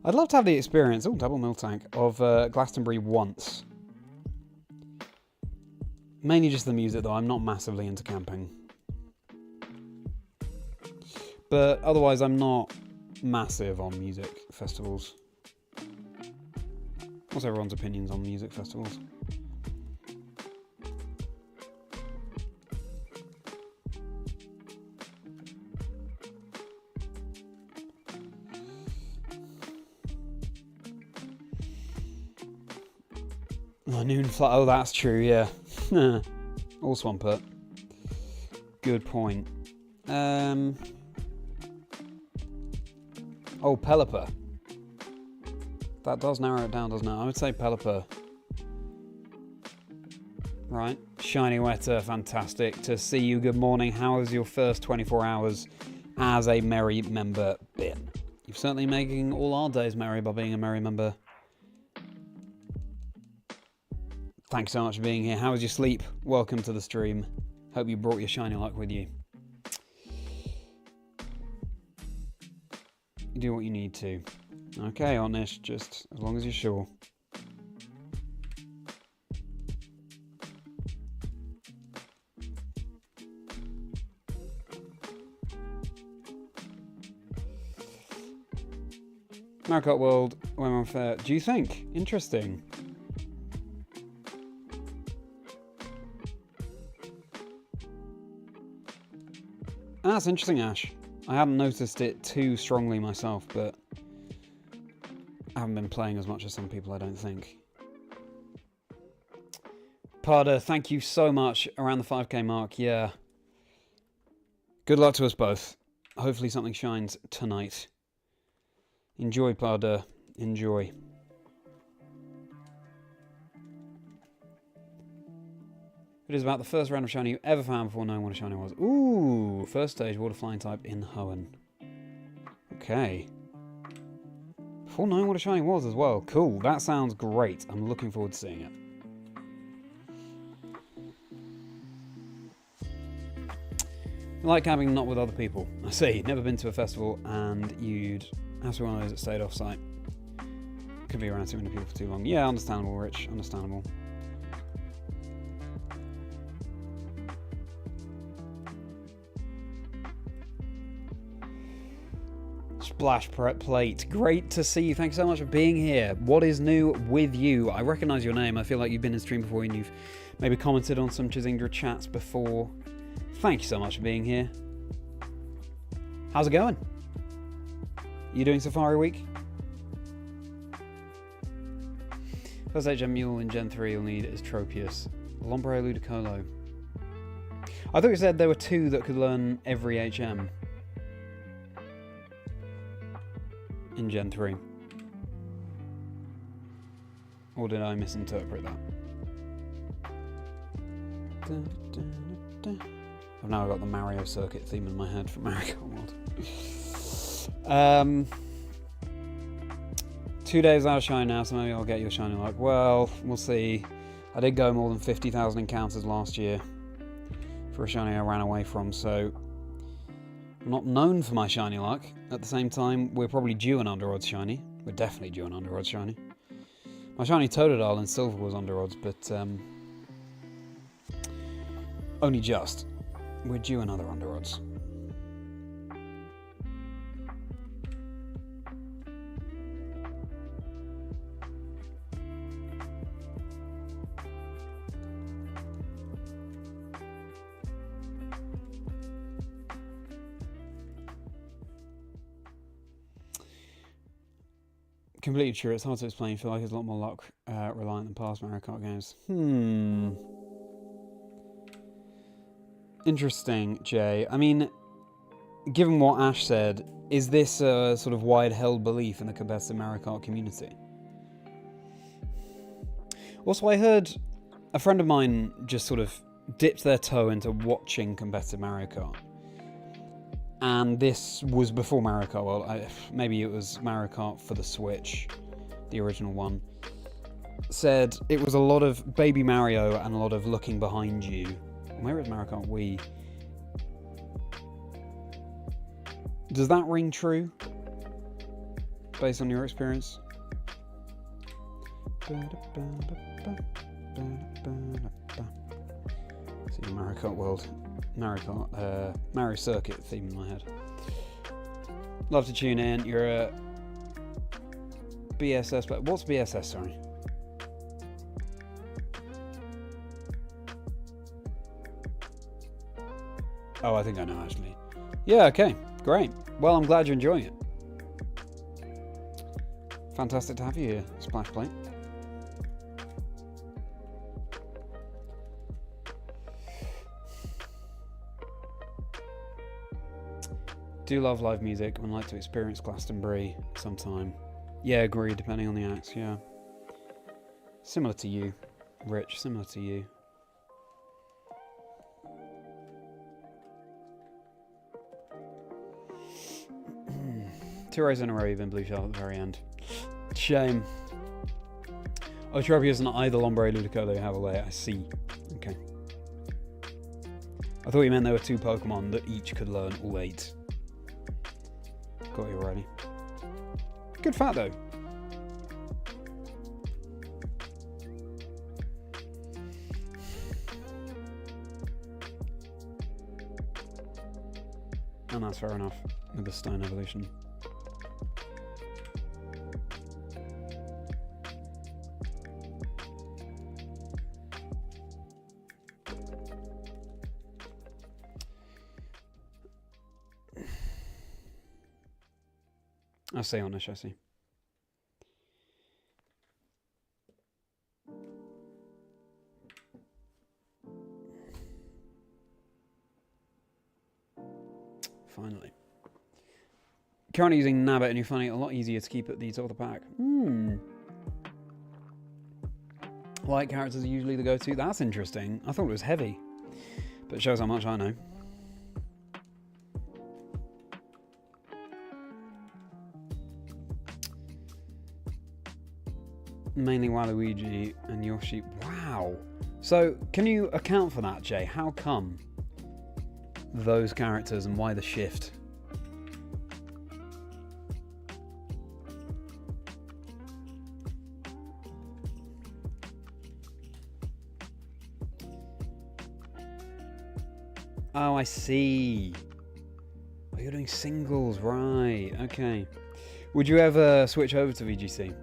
I'd love to have the experience, double Miltank, of Glastonbury once. Mainly just the music, though. I'm not massively into camping. But otherwise, I'm not massive on music festivals. What's everyone's opinions on music festivals? Noon flat. Oh, that's true, yeah. All Swampert. Good point. Oh, Pelipper. That does narrow it down, doesn't it? I would say Pelipper. Right. Shiny Wetter, fantastic to see you. Good morning. How has your first 24 hours as a Merri member been? You're certainly making all our days merry by being a Merri member. Thanks so much for being here. How was your sleep? Welcome to the stream. Hope you brought your shiny luck with you. You do what you need to. Okay, Onish, just as long as you're sure. Maricot World, when I'm fair. Do you think? Interesting. That's interesting, Ash. I hadn't noticed it too strongly myself, but I haven't been playing as much as some people, I don't think. Parda, thank you so much. Around the 5k mark, yeah. Good luck to us both. Hopefully something shines tonight. Enjoy, Parda. Enjoy. It is about the first round of shiny you ever found before knowing what a shiny was. Ooh, first stage water flying type in Hoenn. Okay. Before knowing what a shiny was as well. Cool, that sounds great. I'm looking forward to seeing it. I like camping not with other people. I see, never been to a festival and you'd have to be one of those that stayed off site. Could be around too many people for too long. Yeah, understandable, Rich, understandable. Splash Plate, great to see you. Thanks so much for being here. What is new with you? I recognise your name. I feel like you've been in stream before and you've maybe commented on some Chazingdra chats before. Thank you so much for being here. How's it going? You doing Safari Week? First HM Mule in Gen 3 you'll need is Tropius. Lombre Ludicolo. I thought you said there were 2 that could learn every HM. In Gen 3. Or did I misinterpret that? I've now got the Mario Circuit theme in my head for Mario World. 2 days out of shine now, so maybe I'll get your shiny luck. Well, we'll see. I did go more than 50,000 encounters last year for a shiny I ran away from, so I'm not known for my shiny luck. At the same time, we're probably due an under odds shiny. We're definitely due an under odds shiny. My shiny Totodile in silver was under odds, but only just. We're due another under odds. Completely true. It's hard to explain. I feel like it's a lot more luck reliant than past Mario Kart games. Interesting, Jay. I mean, given what Ash said, is this a sort of wide-held belief in the competitive Mario Kart community? Also, I heard a friend of mine just sort of dipped their toe into watching competitive Mario Kart. And this was before Mario Kart. Well, maybe it was Mario Kart for the Switch, the original one. Said it was a lot of Baby Mario and a lot of looking behind you. Where is Mario Kart Wii? Does that ring true? Based on your experience? See Mario Kart World. Mario Circuit theme in my head. Love to tune in. You're a BSS, but what's BSS, sorry? Oh, I think I know, actually. Yeah, okay, great. Well, I'm glad you're enjoying it. Fantastic to have you here, Splash Plate. Do love live music. I'd like to experience Glastonbury sometime. Yeah, agree, depending on the acts, yeah. Similar to you, Rich, similar to you. Two races in a row, even Blue Shell at the very end. Shame. Oh, Tropius and either Lombre Ludico they have a layer. I see. Okay. I thought you meant there were 2 Pokemon that each could learn all 8. Got you already. Good fact, though. And that's fair enough with the Stone Evolution. I see on this, I see. Finally. Currently using Nabbit and you're finding it a lot easier to keep at the top of the pack. Light characters are usually the go-to. That's interesting. I thought it was heavy. But it shows how much I know. Mainly Waluigi and Yoshi. Wow. So, can you account for that, Jay? How come those characters and why the shift? Oh, I see. Oh, you're doing singles, right. Okay. Would you ever switch over to VGC?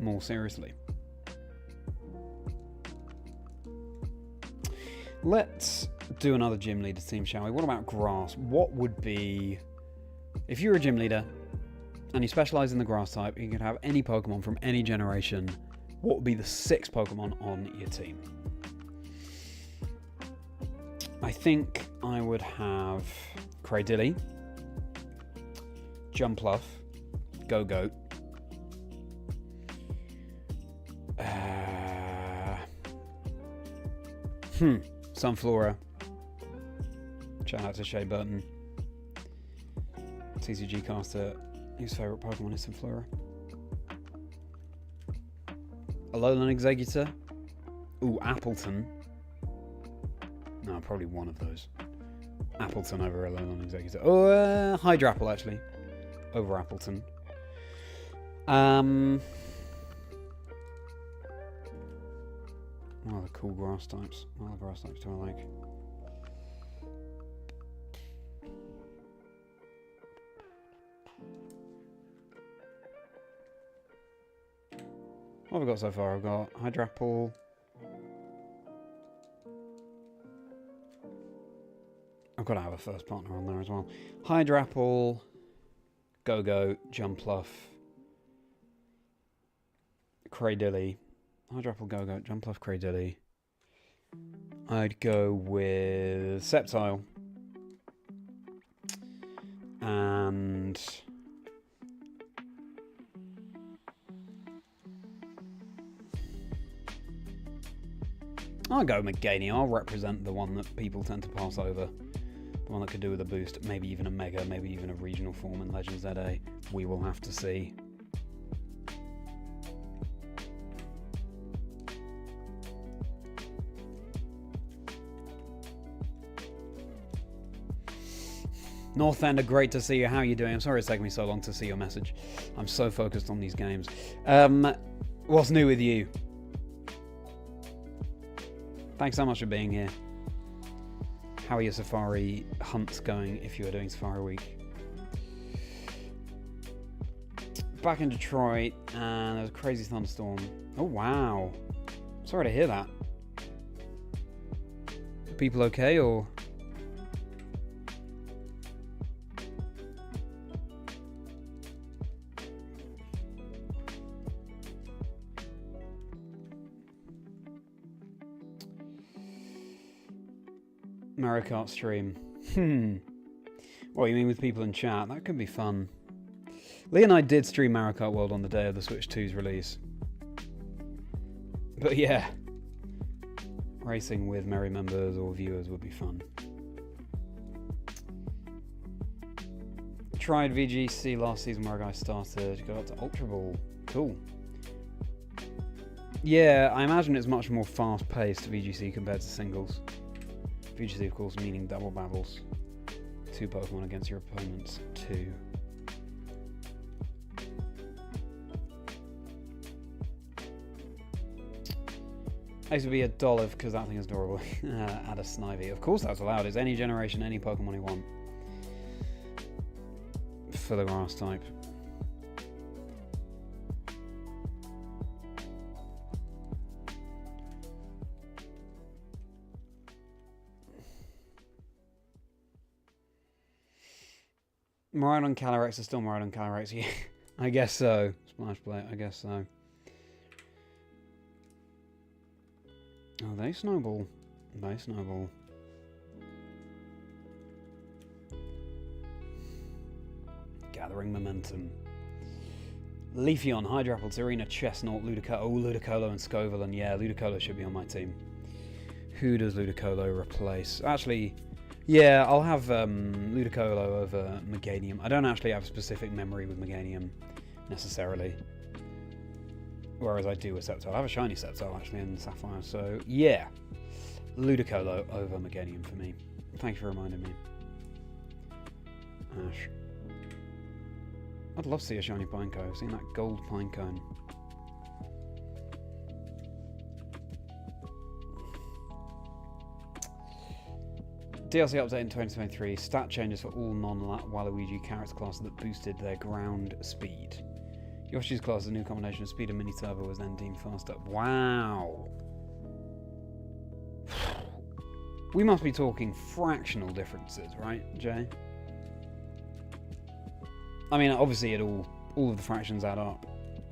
More seriously. Let's do another gym leader team, shall we? What about grass? What would be, if you're a gym leader and you specialize in the grass type, you could have any Pokemon from any generation, what would be the 6 Pokemon on your team? I think I would have Cradilly, Jumpluff, Go-Goat, Sunflora. Shout out to Shea Burton. TCG caster, whose favourite Pokemon is Sunflora. Alolan Executor. Ooh, Appleton. No, probably one of those. Appleton over Alolan Executor. Oh, Hydrapple actually. Over Appleton. What are the cool grass types? What other grass types do I like? What have I got so far? I've got Hydrapple. I've got to have a first partner on there as well. Hydrapple, Go-Go, Jumpluff, Cradilly. Hydrapple, Go-Go, Jumpluff, Cradilly. I'd go with Sceptile. And I'll go Meganium. I'll represent the one that people tend to pass over. The one that could do with a boost, maybe even a Mega, maybe even a regional form in Legends ZA. We will have to see. North Ender, great to see you. How are you doing? I'm sorry it's taken me so long to see your message. I'm so focused on these games. What's new with you? Thanks so much for being here. How are your safari hunts going if you are doing Safari Week? Back in Detroit and there was a crazy thunderstorm. Oh wow. Sorry to hear that. Are people okay or? Mario Kart stream. What, you mean with people in chat? That could be fun. Lee and I did stream Mario Kart World on the day of the Switch 2's release. But yeah, racing with Merri members or viewers would be fun. Tried VGC last season where a guy started, got up to Ultra Ball. Cool. Yeah, I imagine it's much more fast-paced VGC compared to singles. VGC, of course, meaning double battles. 2 Pokemon against your opponents. 2. I used to be a Dolliv because that thing is adorable. Add a Snivy. Of course that's allowed. It's any generation, any Pokemon you want. For the grass type. Miraidon Calyrex is still Miraidon Calyrex. Yeah, I guess so. Splash Blade, I guess so. Oh, they snowball. They snowball. Gathering momentum. Leafeon, Hydrapple, Serena, Chestnut, Ludicolo. Oh, Ludicolo and Scovillain. Yeah, Ludicolo should be on my team. Who does Ludicolo replace? Actually, yeah, I'll have Ludicolo over Meganium. I don't actually have a specific memory with Meganium, necessarily. Whereas I do with Sceptile. I have a shiny Sceptile, actually, in Sapphire. So, yeah. Ludicolo over Meganium for me. Thank you for reminding me. Ash. I'd love to see a shiny Pineco. I've seen that gold Pinecone. DLC update in 2023. Stat changes for all non-Waluigi character classes that boosted their ground speed. Yoshi's class is a new combination of speed and mini turbo was then deemed faster. Wow. We must be talking fractional differences, right, Jay? I mean, obviously, all of the fractions add up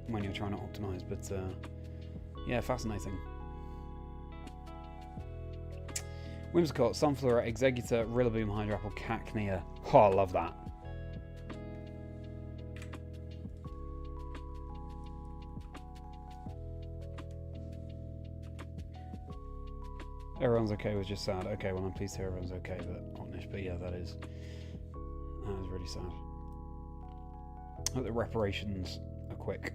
when you're trying to optimize, but yeah, fascinating. Whimsicott, Sunflora, Executor, Rillaboom, Hydrapple, Cacnea. Oh, I love that. Everyone's okay with just sad. Okay, well, I'm pleased to hear everyone's okay, but yeah, that is really sad. I hope the reparations are quick.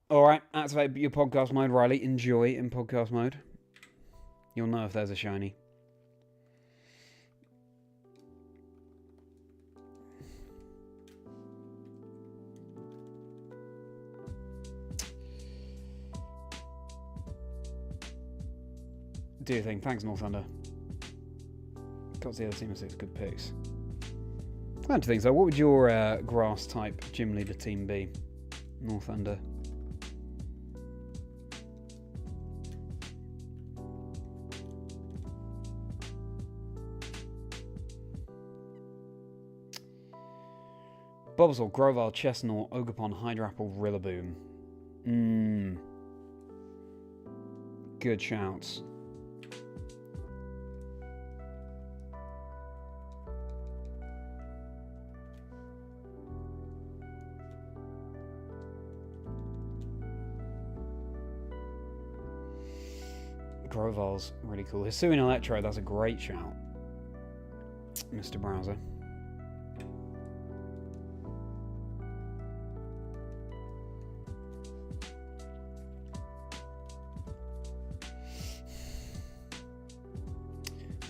Alright, activate your podcast mode, Riley. Enjoy in podcast mode. You'll know if there's a shiny. Do your thing. Thanks, North Thunder. Got the other team of 6 good picks. I don't think so. What would your grass type gym leader team be? North Thunder. Bulbasaur, Grovyle, Chestnut, Ogerpon, Hydrapple, Rillaboom. Good shouts. Grovyle's really cool. Hisuian Electro, that's a great shout, Mr. Browser.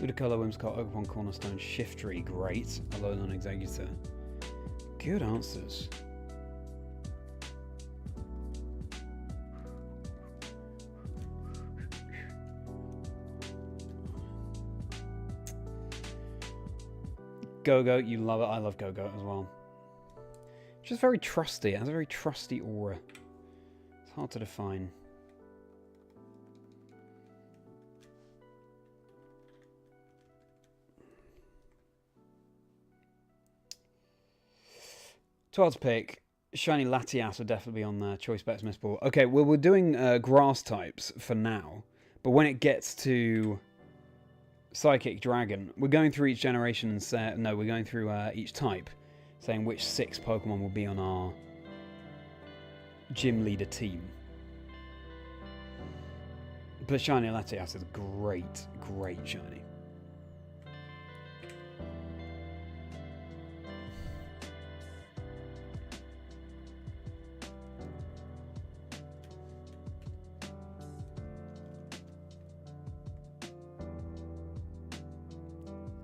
Ludicolo, Whimsicott, Ogerpon, Cornerstone, Shiftry, great. Alolan Executor. Good answers. Go-Go, you love it. I love Go-Go as well. It's just very trusty. It has a very trusty aura. It's hard to define. hard to pick. Shiny Latias would definitely be on there. Choice Bets Mistball. Okay, well, we're doing grass types for now. But when it gets to Psychic Dragon, we're going through each generation and we're going through each type, saying which 6 Pokemon will be on our gym leader team. But Shiny Latias is great, great shiny.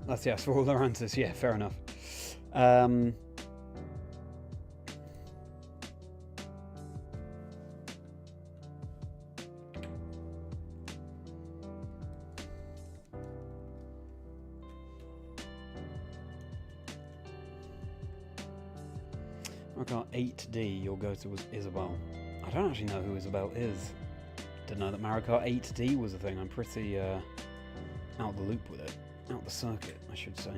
Latias for all their answers, yeah, fair enough. I got 8D, your go-to was Isabelle. I don't actually know who Isabelle is. Didn't know that Mario Kart 8D was a thing. I'm pretty out the loop with it. Out the circuit, I should say.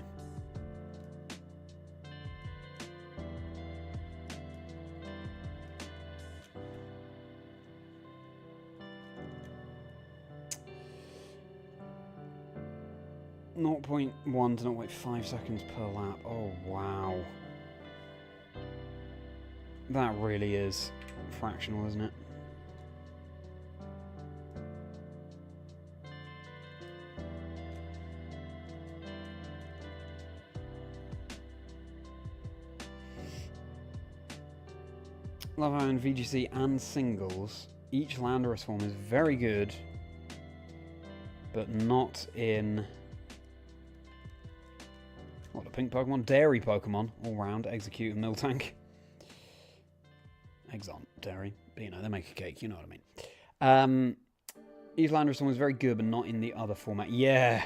.1 to 0.5 seconds per lap. Oh, wow. That really is fractional, isn't it? Love how in VGC and singles, each Landorus form is very good, but not in... What, the pink Pokemon? Dairy Pokemon, all round, Execute and Miltank. Eggs aren't dairy, but you know, they make a cake, you know what I mean. Each Landorus form is very good, but not in the other format. Yeah,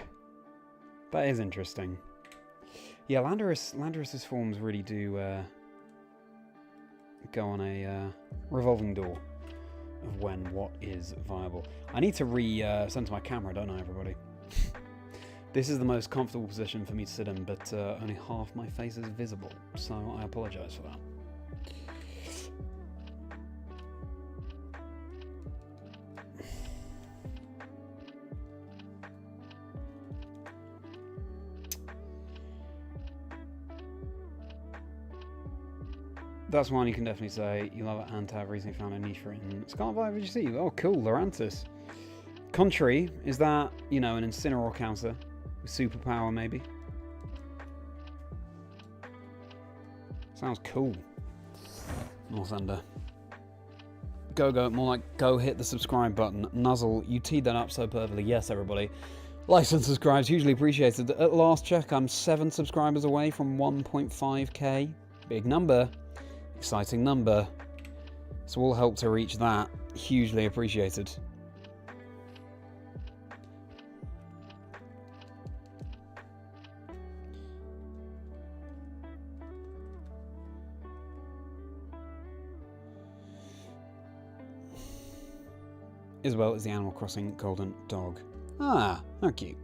that is interesting. Yeah, Landorus's forms really do go on a revolving door of when what is viable. I need to center my camera, don't I, everybody? This is the most comfortable position for me to sit in, but only half my face is visible, so I apologise for that. That's one you can definitely say. You love it and have recently found a niche for it in Scarlet Violet VGC. Oh, cool, Lurantis. Contrary, is that, you know, an Incineroar counter with superpower, maybe? Sounds cool. Northander. Go, more like go hit the subscribe button. Nuzzle, you teed that up so perfectly. Yes, everybody. Likes and subscribes, hugely appreciated. At last check, I'm 7 subscribers away from 1.5k. Big number. Exciting number. So all help to reach that. Hugely appreciated. Isabelle is the Animal Crossing golden dog. Ah, how cute.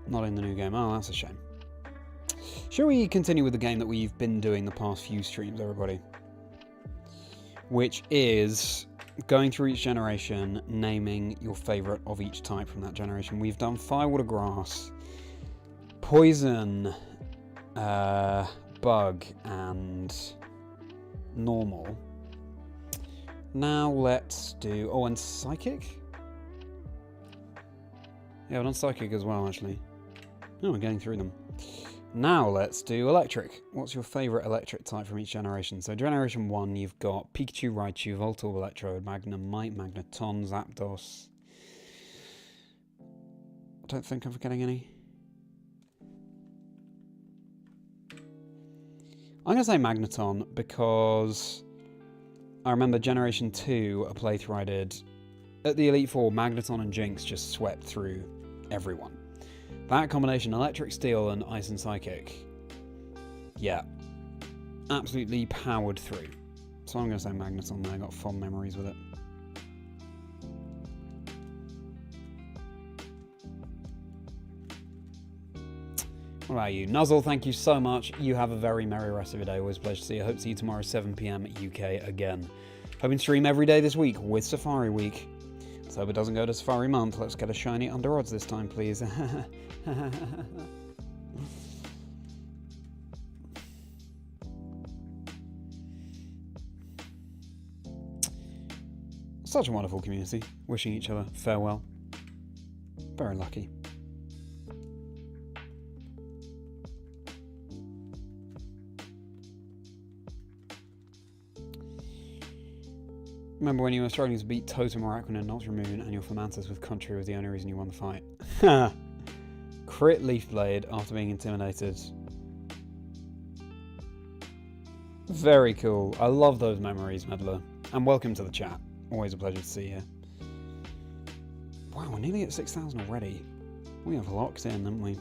Not in the new game. Oh, that's a shame. Shall we continue with the game that we've been doing the past few streams, everybody? Which is going through each generation, naming your favourite of each type from that generation. We've done Fire, Water, Grass, Poison, Bug, and Normal. Now let's do... Oh, and Psychic? Yeah, I've done Psychic as well, actually. Oh, we're going through them. Now let's do Electric. What's your favourite Electric type from each generation? So Generation 1, you've got Pikachu, Raichu, Voltorb, Electrode, Magnemite, Magneton, Zapdos. I don't think I'm forgetting any. I'm going to say Magneton because I remember Generation 2, a playthrough I did. At the Elite Four, Magneton and Jinx just swept through everyone. That combination, Electric, Steel, and Ice and Psychic, yeah, absolutely powered through. So I'm going to say Magneton there, I got fond memories with it. What about you? Nuzzle, thank you so much. You have a very merry rest of your day. Always a pleasure to see you. Hope to see you tomorrow, 7 PM UK again. Hoping to stream every day this week with Safari Week. Let's hope it doesn't go to Safari Month. Let's get a shiny under odds this time, please. Such a wonderful community. Wishing each other farewell. Very lucky. Remember when you were struggling to beat Totem Araquan and Ultra Moon and your Fomantis with Country was the only reason you won the fight? Crit Leaf Blade after being intimidated. Very cool. I love those memories, Meddler. And welcome to the chat. Always a pleasure to see you. Wow, we're nearly at 6,000 already. We have locked in, haven't we?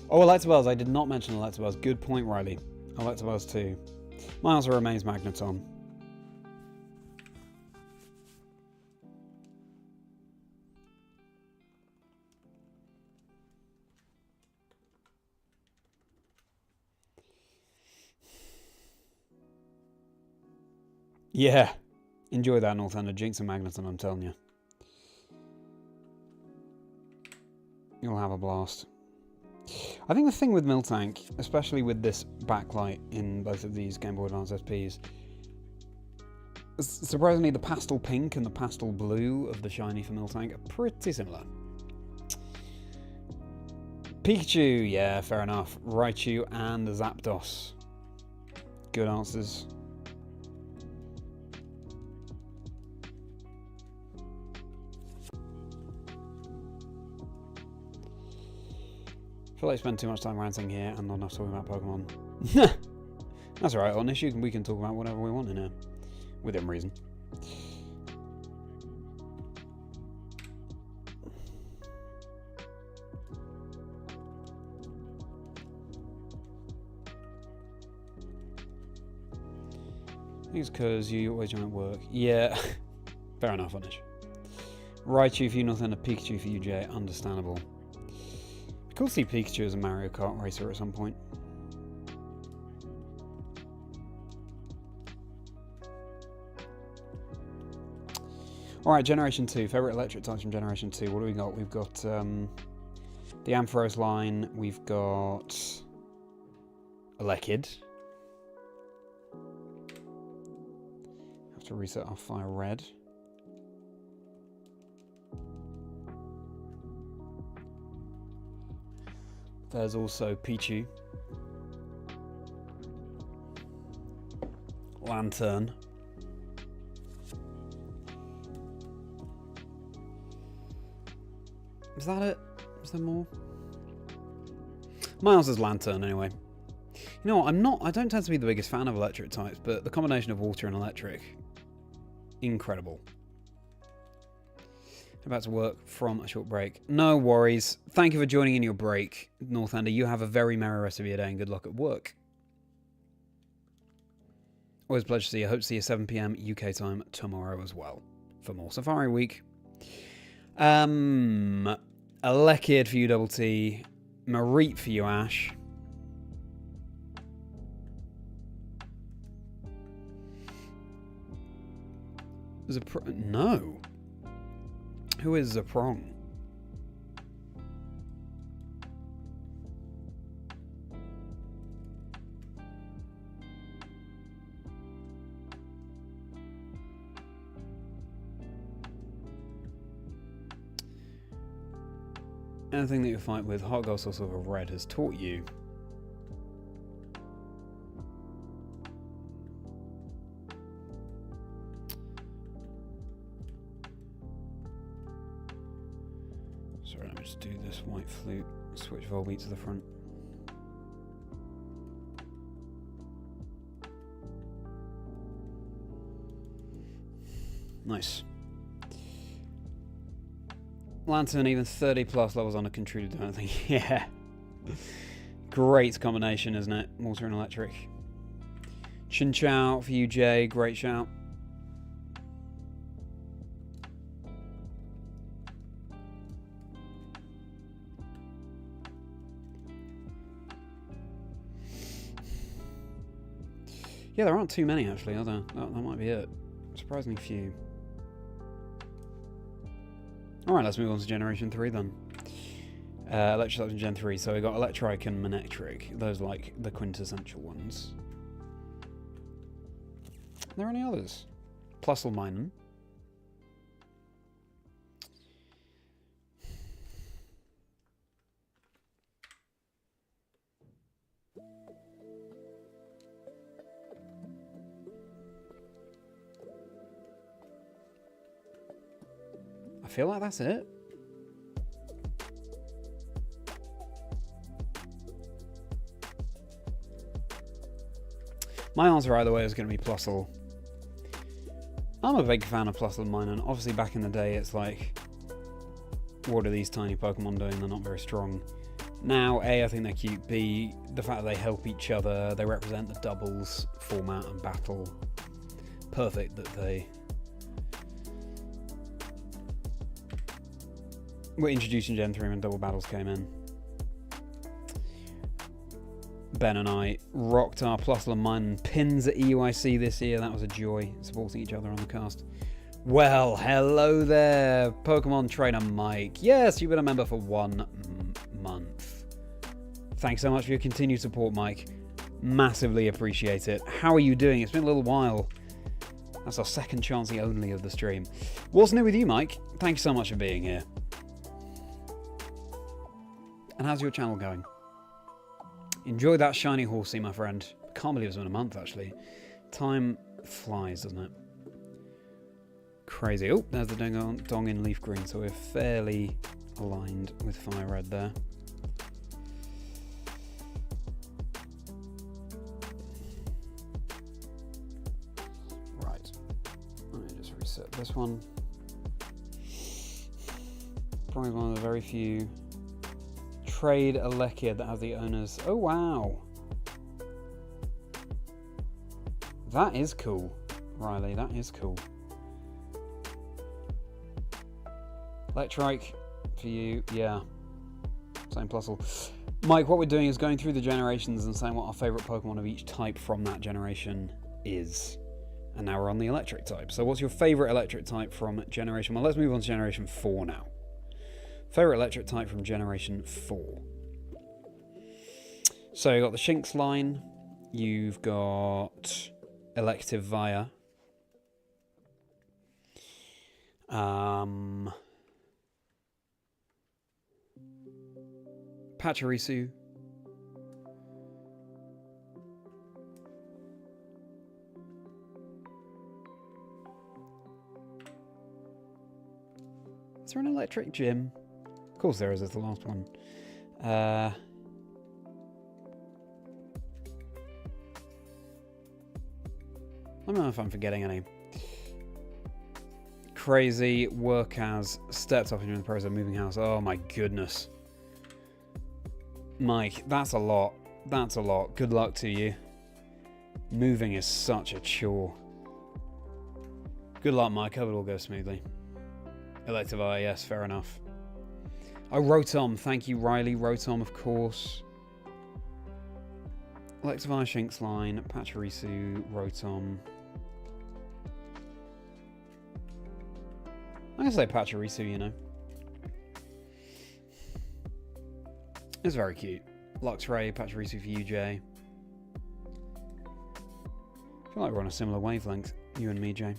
Oh, Electabuzz. I did not mention Electabuzz. Good point, Riley. Electabuzz too. My answer remains Magneton. Yeah. Enjoy that, Northander. Jinx and Magneton, I'm telling you. You'll have a blast. I think the thing with Miltank, especially with this backlight in both of these Game Boy Advance SPs, surprisingly the pastel pink and the pastel blue of the shiny for Miltank are pretty similar. Pikachu, yeah, fair enough. Raichu and Zapdos. Good answers. I feel like I spend too much time ranting here and not enough talking about Pokemon. That's alright, Honest. We can talk about whatever we want in here. Within reason. I think it's because you always join at work. Yeah. Fair enough, Honest. Raichu for you, North, and a Pikachu for you, Jay. Understandable. Cool to see Pikachu as a Mario Kart racer at some point. Alright, Generation 2. Favourite electric types from Generation 2. What do we got? We've got the Ampharos line. We've got Elekid. Have to reset our Fire Red. There's also Pichu. Lantern. Is that it? Is there more? My answer's Lantern anyway. You know what, I don't tend to be the biggest fan of electric types, but the combination of water and electric, incredible. About to work from a short break. No worries. Thank you for joining in your break, Northander. You have a very merry rest of your day and good luck at work. Always a pleasure to see you. Hope to see you 7 PM UK time tomorrow as well for more Safari Week. Elekid for you, Double T. Merri for you, Ash. No. Who is Zaprong? Anything that you fight with Hot Gold or Silver Red has taught you. Sorry, let me just do this white flute. Switch Volbeat to the front. Nice. Lantern, even 30 plus levels on a contributed, I don't think. Yeah. Great combination, isn't it? Water and electric. Chinchou for you, Jay. Great shout. Yeah, there aren't too many actually, are there? That might be it. Surprisingly few. Alright, let's move on to Generation 3 then. Electric types in Gen 3. So we got Electric and Manectric. Those are like the quintessential ones. Are there any others? Plusle. I feel like that's it. My answer either way is going to be Plusle. I'm a big fan of Plusle and Minun. Obviously back in the day it's like, what are these tiny Pokemon doing? They're not very strong. Now, A, I think they're cute. B, the fact that they help each other, they represent the doubles format and battle. Perfect that they were introduced in Gen 3 when double battles came in. Ben and I rocked our Plusle and Minun pins at EUIC this year. That was a joy, supporting each other on the cast. Well, hello there, Pokemon Trainer Mike. Yes, you've been a member for 1 month. Thanks so much for your continued support, Mike. Massively appreciate it. How are you doing? It's been a little while. That's our second chancing only of the stream. What's new with you, Mike? Thank you so much for being here. And how's your channel going? Enjoy that shiny horsey, my friend. I can't believe it's been a month, actually. Time flies, doesn't it? Crazy. Oh, there's the dong in leaf green, so we're fairly aligned with fire red there. Right. Let me just reset this one. Probably one of the very few trade Alekia that has the owners. Oh wow, that is cool, Riley. That is cool. Electric for you, yeah. Same Plusle. Mike, what we're doing is going through the generations and saying what our favourite Pokemon of each type from that generation is. And now we're on the Electric type. So what's your favourite Electric type from Generation 1? Let's move on to Generation 4 now. Favourite Electric type from Generation 4. So you've got the Shinx line, you've got Electivire, Pachirisu, is there an Electric Gym? Of course there is, it's the last one. I don't know if I'm forgetting any. Crazy work has stepped up into the process of moving house. Oh my goodness. Mike, that's a lot. That's a lot. Good luck to you. Moving is such a chore. Good luck, Mike. Hope it all goes smoothly. Electivire, yes, fair enough. Oh, Rotom. Thank you, Riley. Rotom, of course. Electivire, Shinx line, Pachirisu, Rotom. I'm going to say Pachirisu, you know. It's very cute. Luxray, Pachirisu for you, Jay. I feel like we're on a similar wavelength, you and me, Jay.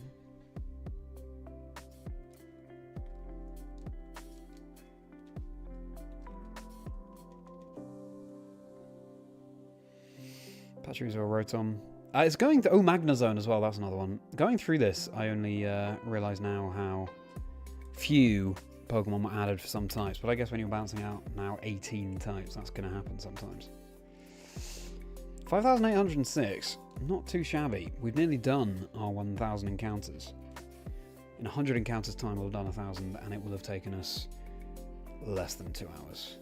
Pachirisu or Rotom. It's going to... Oh, Magnezone as well. That's another one. Going through this, I only realise now how few Pokemon were added for some types. But I guess when you're bouncing out now 18 types, that's going to happen sometimes. 5,806. Not too shabby. We've nearly done our 1,000 encounters. In 100 encounters time, we'll have done 1,000, and it will have taken us less than 2 hours.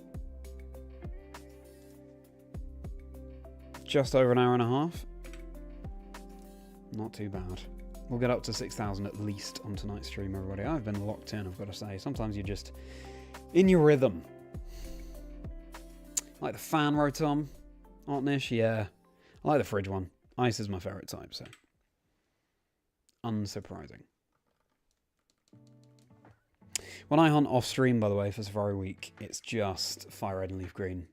Just over an hour and a half. Not too bad. We'll get up to 6,000 at least on tonight's stream, everybody. I've been locked in, I've got to say. Sometimes you're just in your rhythm. Like the fan Rotom. Otnish, yeah. I like the fridge one. Ice is my favourite type, so unsurprising. When I hunt off stream, by the way, for Safari Week, it's just fire red and leaf green.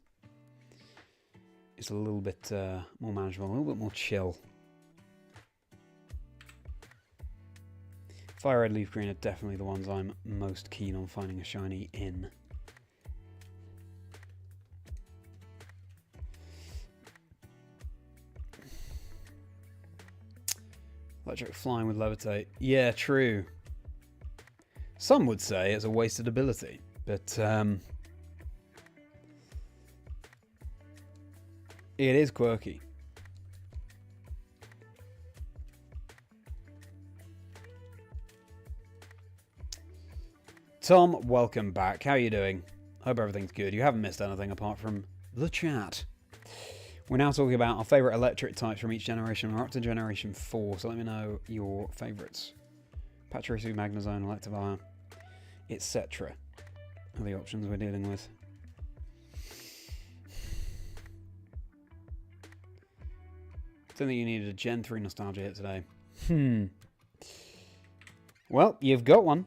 It's a little bit more manageable, a little bit more chill. Fire red, leaf green are definitely the ones I'm most keen on finding a shiny in. Electric flying with levitate. Yeah, true. Some would say it's a wasted ability, but it is quirky. Tom, welcome back. How are you doing? Hope everything's good. You haven't missed anything apart from the chat. We're now talking about our favourite electric types from each generation. We're up to generation 4, so let me know your favourites. Pachirisu, Magnezone, Electivire, etc. are the options we're dealing with. Don't think you needed a Gen 3 nostalgia hit today. Well, you've got one.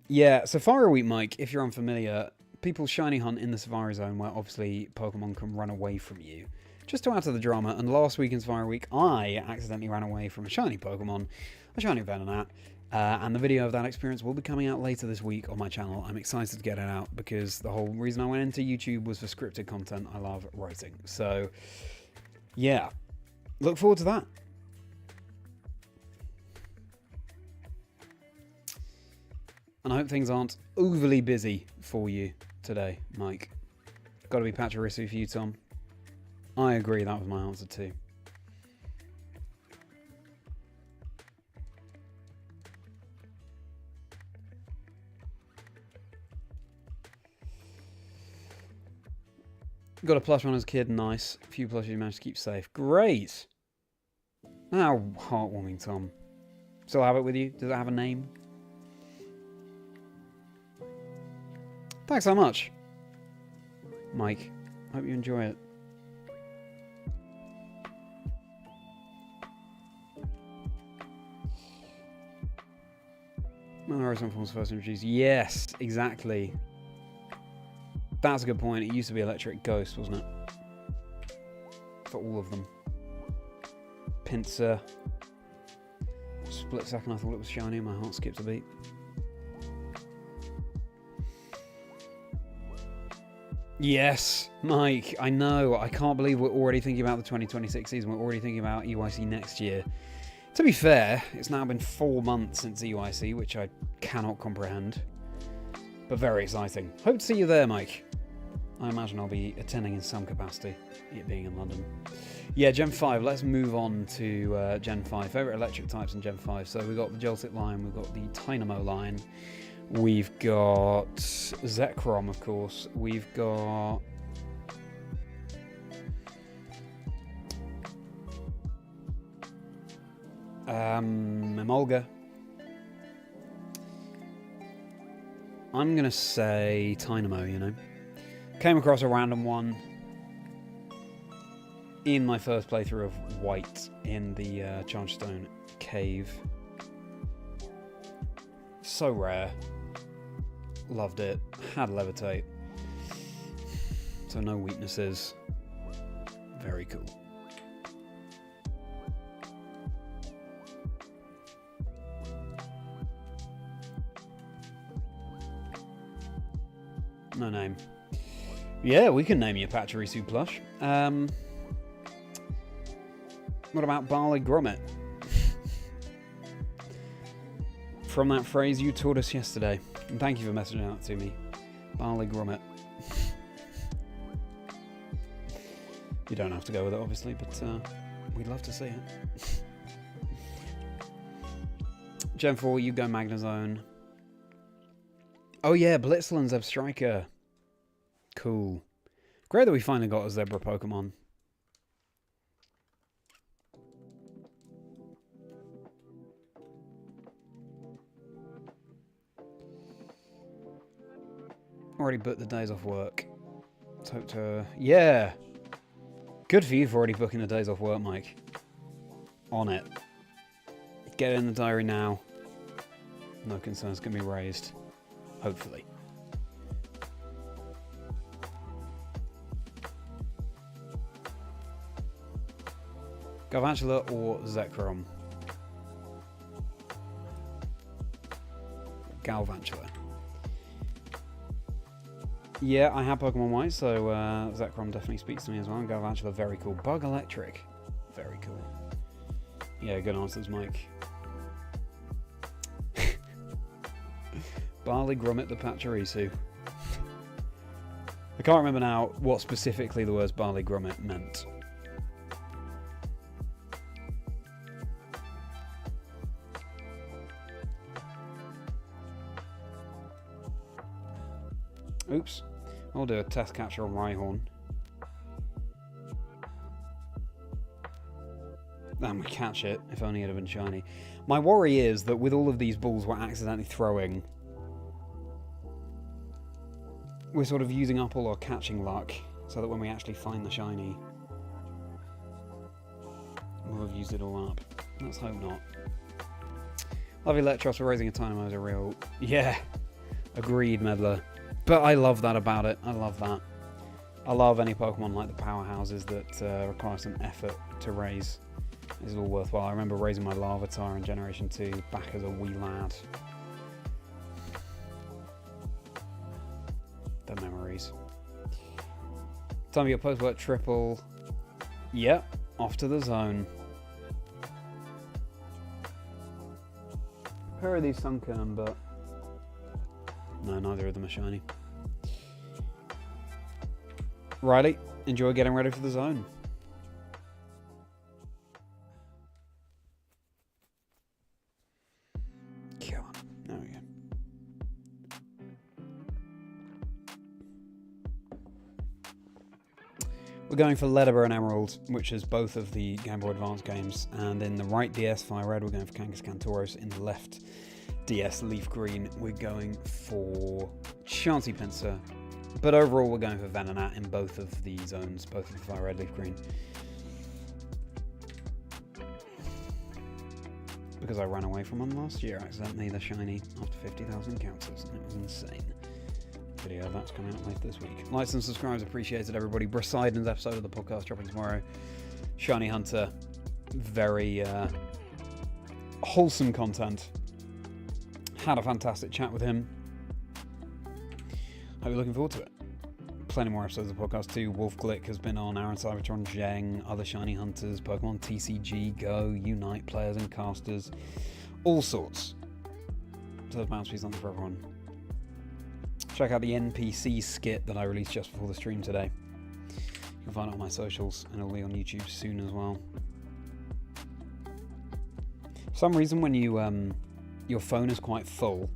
Yeah, Safari Week, Mike, if you're unfamiliar, people shiny hunt in the Safari Zone where obviously Pokemon can run away from you. Just to add to the drama, and last week in Safari Week, I accidentally ran away from a shiny Pokemon, a shiny Venonat, and the video of that experience will be coming out later this week on my channel. I'm excited to get it out because the whole reason I went into YouTube was for scripted content. I love writing. So, yeah, look forward to that. And I hope things aren't overly busy for you today, Mike. Gotta be Pachirisu for you, Tom. I agree, that was my answer too. Got a plush one as a kid, nice. A few plushies you managed to keep safe. Great! How heartwarming, Tom. Still have it with you? Does it have a name? Thanks so much, Mike. Hope you enjoy it. When the Horizon forms first introduced. Yes, exactly. That's a good point. It used to be Electric Ghost, wasn't it? For all of them. Pinsir. Split second I thought it was shiny and my heart skipped a beat. Yes, Mike, I know. I can't believe we're already thinking about the 2026 season. We're already thinking about EYC next year. To be fair, it's now been 4 months since EYC, which I cannot comprehend. But very exciting. Hope to see you there, Mike. I imagine I'll be attending in some capacity, it being in London. Yeah, Gen 5. Let's move on to Gen 5. Favourite electric types in Gen 5. So we've got the Joltik line, we've got the Tynamo line. We've got Zekrom, of course. We've got Emolga. I'm going to say Tynamo, you know. Came across a random one in my first playthrough of White in the Chargestone Cave. So rare. Loved it. Had levitate. So no weaknesses. Very cool. No name. Yeah, we can name you Pachirisu plush. What about Barley Grommet? From that phrase you taught us yesterday. And thank you for messaging out to me. Barley Grommet. You don't have to go with it, obviously, but we'd love to see it. Gen 4, you go Magnezone. Oh yeah, Blitzle and Zebstrika. Cool. Great that we finally got a Zebra Pokemon. Already booked the days off work. Let's hope to... Yeah! Good for you for already booking the days off work, Mike. On it. Get it in the diary now. No concerns can be raised. Hopefully. Galvantula or Zekrom? Galvantula. Yeah, I have Pokemon White, so Zekrom definitely speaks to me as well. Galvantula, very cool. Bug Electric, very cool. Yeah, good answers, Mike. Barley Grommet the Pachirisu. I can't remember now what specifically the words Barley Grommet meant. Oops. I'll do a test capture on Rhyhorn. And we catch it, if only it had been shiny. My worry is that with all of these balls we're accidentally throwing, we're sort of using up all our catching luck, so that when we actually find the shiny, we'll have used it all up. Let's hope not. Love Electros for raising a Dynamo is a real... Yeah, agreed, Meddler. But I love that about it. I love that. I love any Pokemon like the powerhouses that require some effort to raise. It's all worthwhile. I remember raising my Larvitar in Generation 2 back as a wee lad. The memories. Time for your post-work triple. Yep, off to the zone. A pair of these Sunkern, but no, neither of them are shiny. Riley, enjoy getting ready for the zone. Come on, there we go. We're going for Ledbetter and Emerald, which is both of the Game Boy Advance games, and in the right DS Fire Red, we're going for Kangaskhan Tauros. In the left DS Leaf Green, we're going for Chansey Pinsir. But overall, we're going for Venonat in both of the zones, both of the Fire Red, Leaf Green. Because I ran away from one last year accidentally, the shiny, after 50,000 counters, and it was insane. Video that's coming out later this week. Likes and subscribes appreciated, everybody. Brisidon's episode of the podcast dropping tomorrow. Shiny Hunter, very wholesome content. Had a fantastic chat with him. Hope you're looking forward to it. Plenty more episodes of the podcast too. Wolf Glick has been on, Aaron Cybertron, Zheng, other shiny hunters, Pokemon TCG, Go, Unite players and casters, all sorts. So there's bound to be something for everyone. Check out the NPC skit that I released just before the stream today. You can find it on my socials, and it'll be on YouTube soon as well. For some reason, when you your phone is quite full,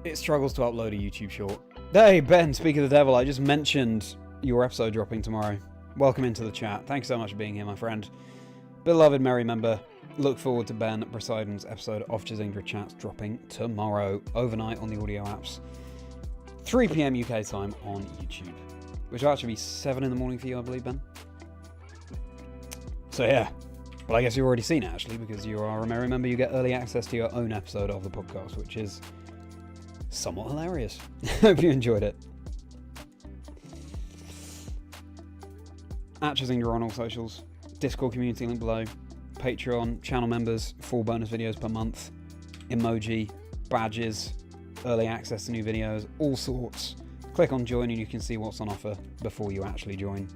it struggles to upload a YouTube short. Hey Ben, speak of the devil, I just mentioned your episode dropping tomorrow. Welcome into the chat. Thanks so much for being here, my friend. Beloved Merri member, look forward to Ben Brisidon's episode of Chazingdra Chats dropping tomorrow, overnight on the audio apps. 3 PM UK time on YouTube. Which will actually be 7 in the morning for you, I believe, Ben. So yeah. Well, I guess you've already seen it, actually, because you are a Merri member. You get early access to your own episode of the podcast, which is somewhat hilarious. Hope you enjoyed it. At Chazingdra on all socials. Discord community link below. Patreon, channel members, 4 bonus videos per month, emoji, badges, early access to new videos, all sorts. Click on join and you can see what's on offer before you actually join.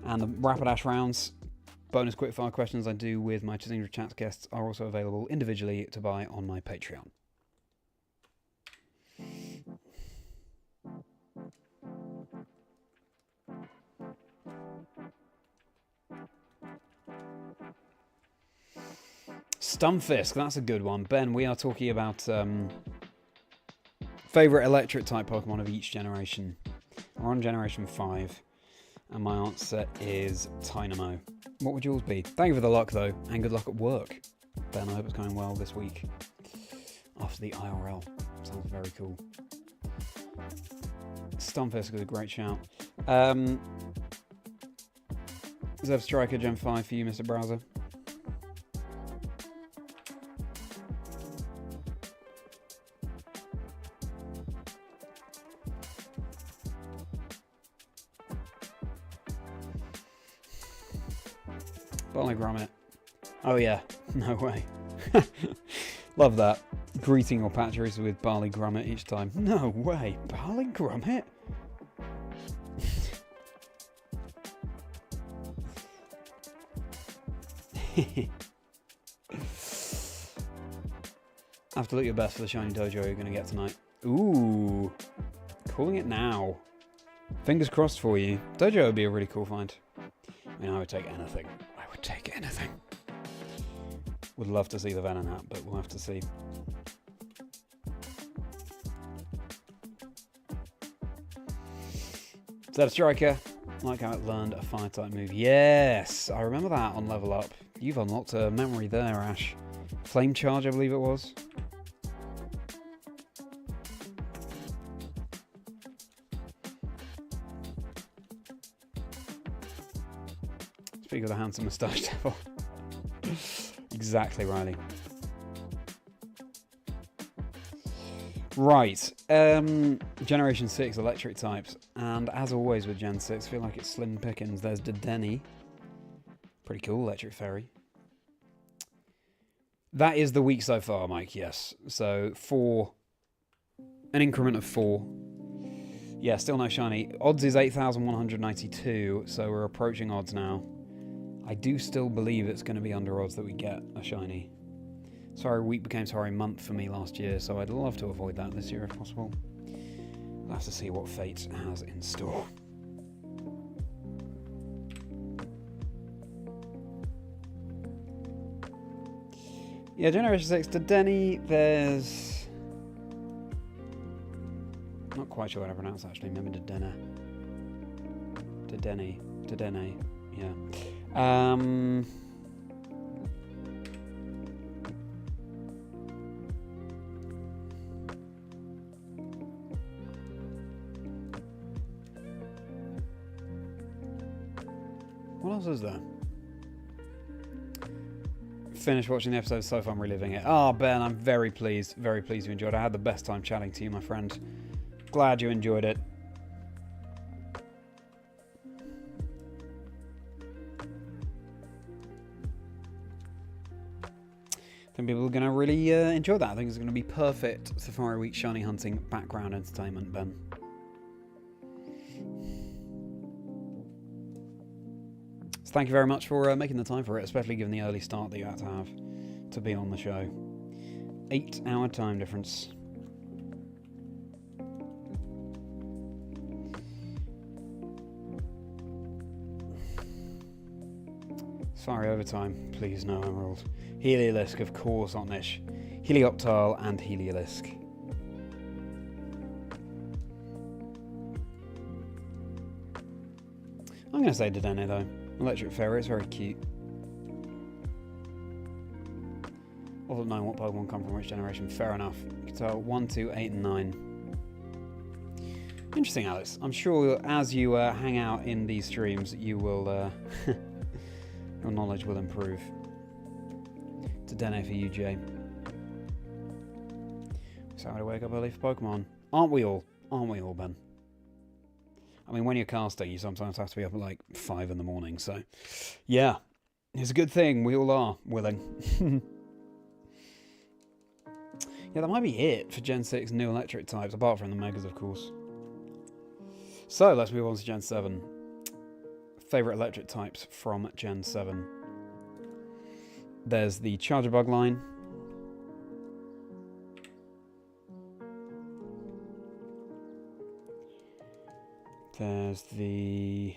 And the Rapidash rounds, bonus quickfire questions I do with my Chazingdra Chats guests are also available individually to buy on my Patreon. Stunfisk, that's a good one. Ben, we are talking about favourite electric type Pokemon of each generation. We're on generation 5, and my answer is Tynamo. What would yours be? Thank you for the luck, though, and good luck at work. Ben, I hope it's going well this week after the IRL. Sounds very cool. Stunfisk is a great shout. Zev Striker Gen 5 for you, Mr. Browser. Barley Grommet. Oh yeah, no way. Love that. Greeting your patch racer with Barley Grommet each time. No way, Barley Grommet? Absolutely your best for the shiny dojo you're going to get tonight. Ooh, calling it now. Fingers crossed for you. Dojo would be a really cool find. I mean, I would take anything. I would take anything. Would love to see the Venom hat, but we'll have to see. Zed Striker, like how it learned a fire type move. Yes, I remember that on level up. You've unlocked a memory there, Ash. Flame Charge, I believe it was. Speak of the handsome moustache devil. Exactly, Riley. Right, Generation 6 electric types, and as always with Gen 6, I feel like it's slim pickings. There's Dedenne, pretty cool, electric fairy. That is the week so far, Mike, yes. So, an increment of 4. Yeah, still no shiny. Odds is 8,192, so we're approaching odds now. I do still believe it's going to be under odds that we get a shiny. Sorry week became sorry month for me last year, so I'd love to avoid that this year if possible. We'll have to see what fate has in store. Yeah, Generation 6, Dedenne, there's... Not quite sure how to pronounce it, actually. Maybe Dedenne, yeah. What else is there? Finished watching the episode so far, I'm reliving it. Ah, Ben, I'm very pleased you enjoyed it. I had the best time chatting to you, my friend. Glad you enjoyed it. I think people are going to really enjoy that. I think it's going to be perfect Safari Week shiny hunting background entertainment, Ben. So thank you very much for making the time for it, especially given the early start that you had to have to be on the show. 8-hour time difference. Sorry, overtime. Please, no emerald. Heliolisk, of course, Otnish. Helioptile and Heliolisk. I'm going to say Dedenne, though. Electric Fairy, it's very cute. Wasn't knowing what Pokemon come from which generation. Fair enough. You can tell 1, 2, 8, and 9. Interesting, Alex. I'm sure as you hang out in these streams, you will... your knowledge will improve. Dedenne for you, Jay. So how to wake up early for Pokemon. Aren't we all? Aren't we all, Ben? I mean, when you're casting, you sometimes have to be up at like 5 in the morning, so... Yeah. It's a good thing. We all are willing. Yeah, that might be it for Gen 6 new electric types, apart from the Megas, of course. So, let's move on to Gen 7. Favourite electric types from Gen 7. There's the Charger Bug line. There's the...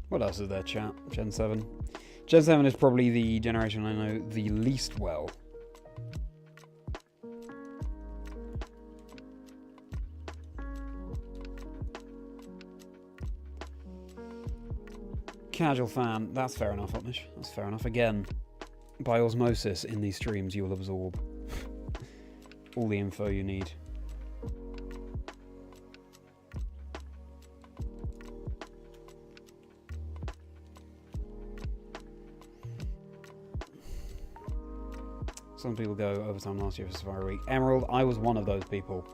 What else is there, chat? Gen 7. Gen 7 is probably the generation I know the least well. Casual fan, that's fair enough, Opnish. That's fair enough. Again, by osmosis in these streams, you will absorb. all the info you need. Some people go overtime last year for Safari Week. Emerald, I was one of those people.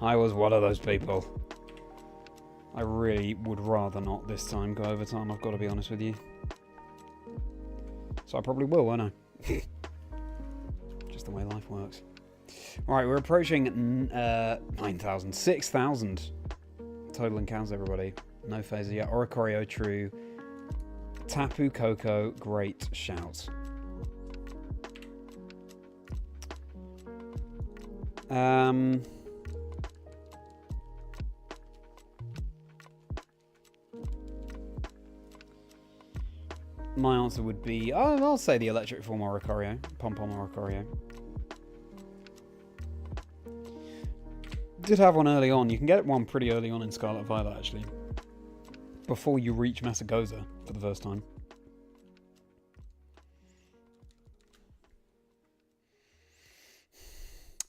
I was one of those people. I really would rather not this time go overtime, I've got to be honest with you. So I probably will, won't I? Just the way life works. Alright, we're approaching 9,000. 6,000 total encounters, everybody. No phaser yet. Oricorio, true. Tapu Koko, great shout. My answer would be, I'll say the electric form Oricorio. Pom-Pom Oricorio. Did have one early on. You can get one pretty early on in Scarlet Violet, actually. Before you reach Metagoza for the first time.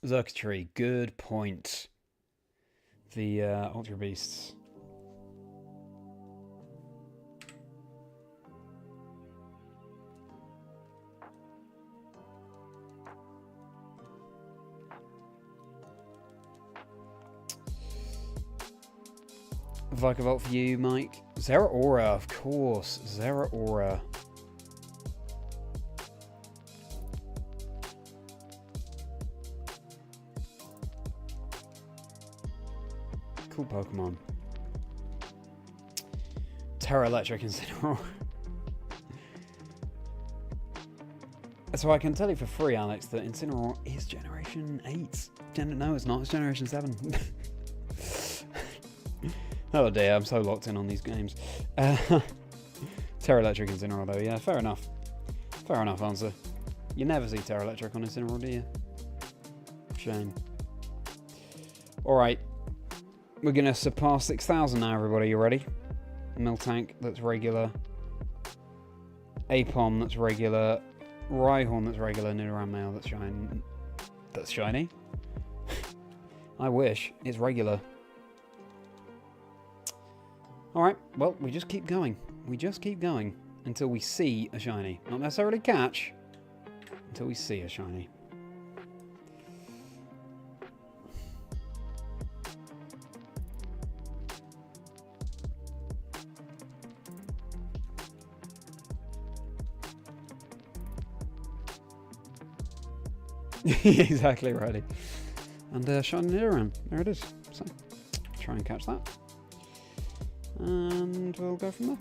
Xurkitree, good point. The Ultra Beasts. Vikavolt for you, Mike. Zeraora, of course. Zeraora. Cool Pokemon. Terra Electric Incineroar. So I can tell you for free, Alex, that Incineroar is Generation 8. No, it's not. It's Generation 7. Oh dear, I'm so locked in on these games. Terra Electric Incineroar, though. Yeah, fair enough. Fair enough answer. You never see Terra Electric on Incineroar, do you? Shame. Alright. We're going to surpass 6,000 now, everybody. You ready? Miltank, that's regular. Apom, that's regular. Rhyhorn, that's regular. Nidoran Male, that's shiny. That's shiny? I wish. It's regular. Alright, well, we just keep going. We just keep going until we see a shiny. Not necessarily catch, until we see a shiny. Exactly, righty. And shiny Nidoran. There it is. So, try and catch that. And we'll go from there.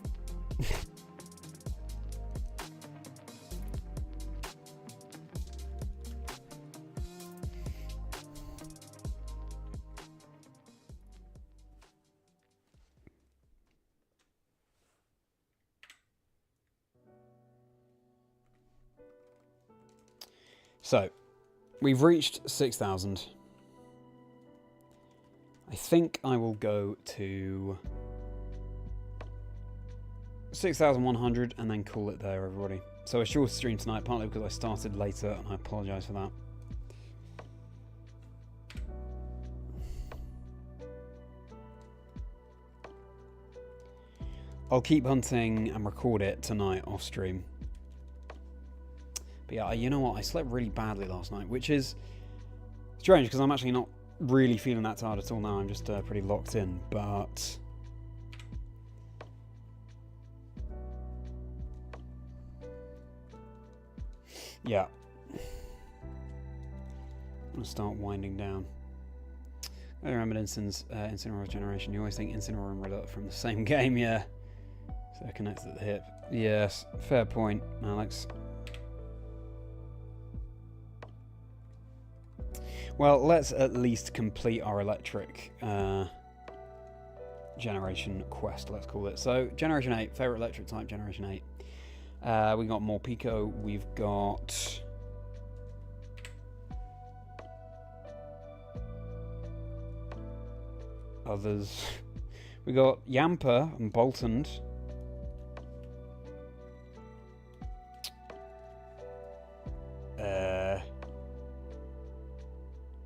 So, we've reached 6,000. I think I will go to 6,100 and then call it there, everybody. So a short stream tonight, partly because I started later and I apologise for that. I'll keep hunting and record it tonight off stream. But yeah, you know what? I slept really badly last night, which is strange because I'm actually not really feeling that tired at all now. I'm just pretty locked in, but yeah. I'm going to start winding down. I remember Incineroar generation. You always think Incineroar and Riddle from the same game, yeah. So they're connected at the hip. Yes, fair point, Alex. Well, let's at least complete our electric generation quest, let's call it. So, Generation 8, favourite electric type, Generation 8. We got Morpeko, we've got others. We got Yamper and Boltund.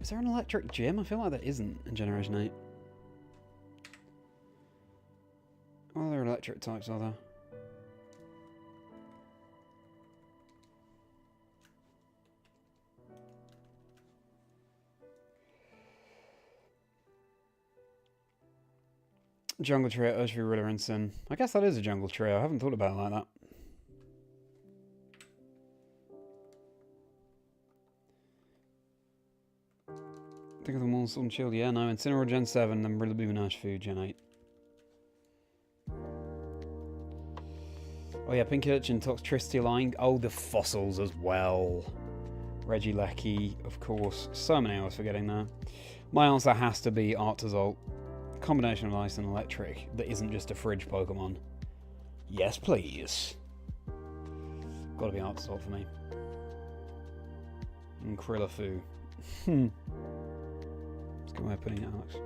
Is there an electric gym? I feel like there isn't in Generation 8. What other electric types are there? Jungle Trio, Urshifu, Ruler, and Sin. I guess that is a Jungle Trio. I haven't thought about it like that. Think of them all, Sword and Shield. Yeah, no. Incineroar Gen 7, then Rillaboom and Urshifu Gen 8. Oh yeah, Pinkerton, Toxtricity line. Oh, the fossils as well. Regieleki, of course. So many I was forgetting there. My answer has to be Arctozolt. Combination of ice and electric that isn't just a fridge Pokemon. Yes, please. Gotta be Arctozolt for me. And Krillafu. That's a good way of putting it, Alex.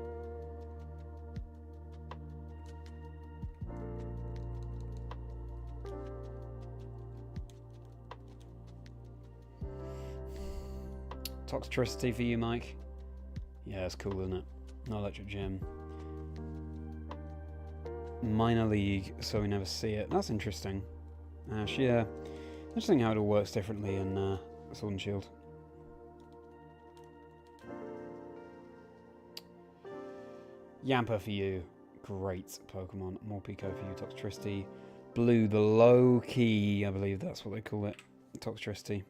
Toxtricity for you, Mike. Yeah, it's cool, isn't it? No electric gym. Minor League, so we never see it. That's interesting. Ash, yeah. Interesting how it all works differently in Sword and Shield. Yamper for you. Great Pokemon. Morpeko for you. Toxtricity. Blue, the low key, I believe that's what they call it. Toxtricity.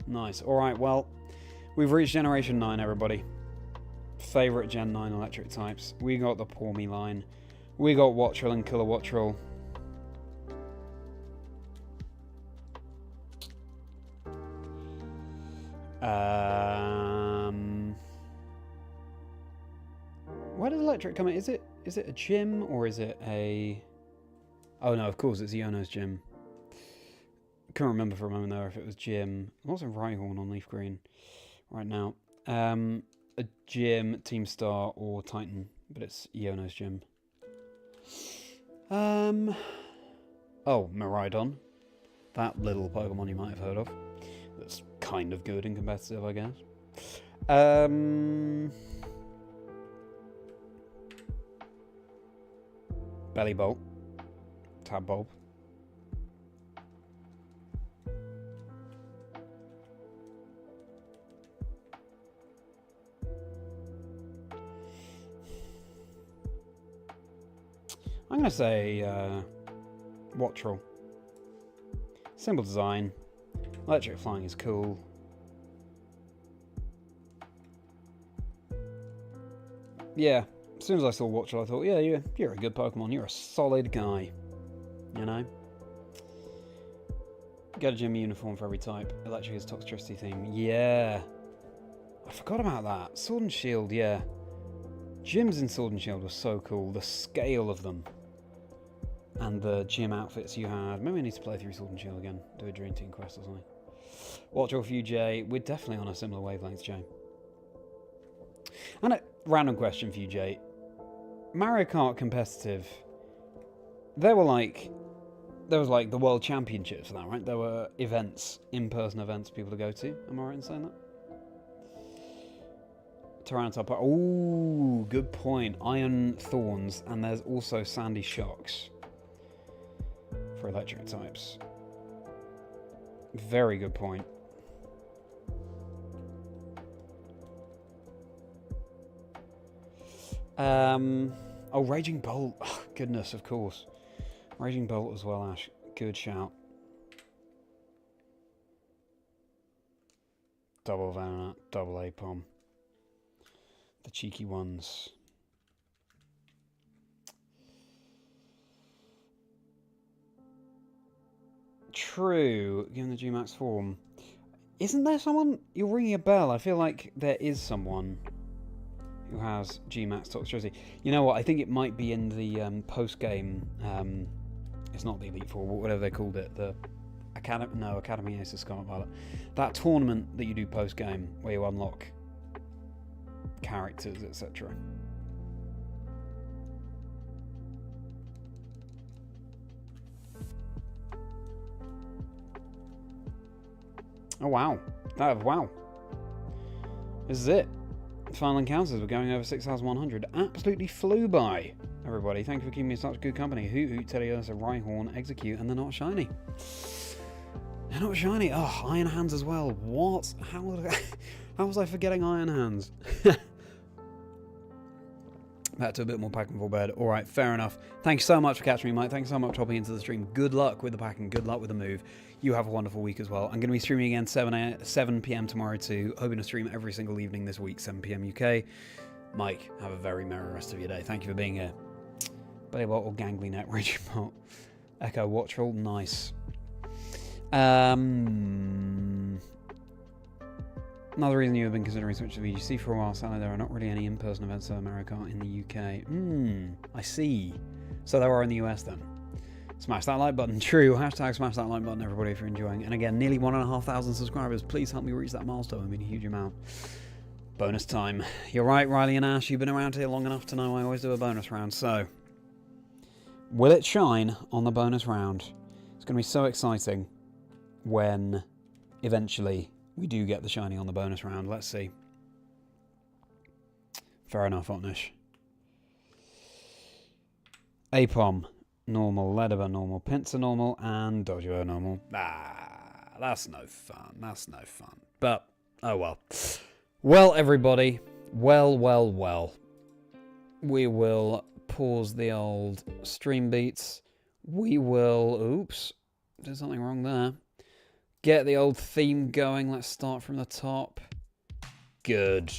Nice. Alright, well, we've reached Generation 9, everybody. Favourite Gen 9 electric types. We got the Pawmi line. We got Wattrel and Kilowattrel. Where does electric come in? Is it a gym or is it a... Oh no, of course it's Iono's gym. Can't remember for a moment there if it was gym. I'm also Rhyhorn on Leaf Green right now. A gym, Team Star, or Titan, but it's Iono's gym. Oh, Miraidon. That little Pokemon you might have heard of. That's kind of good and competitive, I guess. Bellybolt. Tabbulb. I'm going to say Wattrel. Simple design. Electric flying is cool. Yeah, as soon as I saw Wattrel I thought, yeah, you're a good Pokemon. You're a solid guy. You know? Get a gym uniform for every type. Electric is Toxtricity theme. Yeah. I forgot about that. Sword and Shield, yeah. Gyms in Sword and Shield were so cool. The scale of them. And the gym outfits you had. Maybe I need to play through Sword and Shield again. Do a Dream Team quest or something. Wattrel for you, Jay. We're definitely on a similar wavelength, Jay. And a random question for you, Jay. Mario Kart competitive. There was like the World Championships for that, right? There were events, in-person events for people to go to. Am I right in saying that? Tyranitar. Oh, good point. Iron Thorns, and there's also Sandy Shocks for electric types. Very good point. Oh, Raging Bolt. Oh, goodness, of course. Raging Bolt as well, Ash. Good shout. Double Venonat, double Apom. The cheeky ones. True, given the G-Max form. Isn't there someone? You're ringing a bell. I feel like there is someone who has G-Max Toxtricity. You know what? I think it might be in the post-game. It's not the Elite Four, but whatever they called it. The Academy Ace of Scarlet Violet. That tournament that you do post-game where you unlock characters, etc. Oh, wow. Wow. This is it. Final encounters. We're going over 6,100. Absolutely flew by, everybody. Thank you for keeping me in such good company. Hoot, Teleos, Rhyhorn, Execute, and they're not shiny. They're not shiny. Oh, Iron Hands as well. What? How was I forgetting Iron Hands? Back to a bit more packing for bed. All right, fair enough. Thank you so much for catching me, Mike. Thanks so much for hopping into the stream. Good luck with the packing. Good luck with the move. You have a wonderful week as well. I'm going to be streaming again 7 p.m. tomorrow too. Hoping to stream every single evening this week, 7 p.m. UK. Mike, have a very merry rest of your day. Thank you for being here. Belly Bottle, Gangly Net, Raging Bolt, Echo, Watchful, nice. Another reason you have been considering switching to VGC for a while, sadly there are not really any in-person events of Mario Kart in the UK. I see. So there are in the US then. Smash that like button. True. Hashtag smash that like button, everybody, if you're enjoying. And again, nearly 1,500 subscribers. Please help me reach that milestone. I mean, a huge amount. Bonus time. You're right, Riley and Ash. You've been around here long enough to know I always do a bonus round. So, will it shine on the bonus round? It's going to be so exciting when eventually we do get the shiny on the bonus round. Let's see. Fair enough, Otnish. Apom, normal. Ledaba, normal. Pinsir, normal. And Dojo, normal. That's no fun. That's no fun. But, oh well. Well, everybody. Well. We will pause the old stream beats. We will... Oops. There's something wrong there. Get the old theme going. Let's start from the top. Good.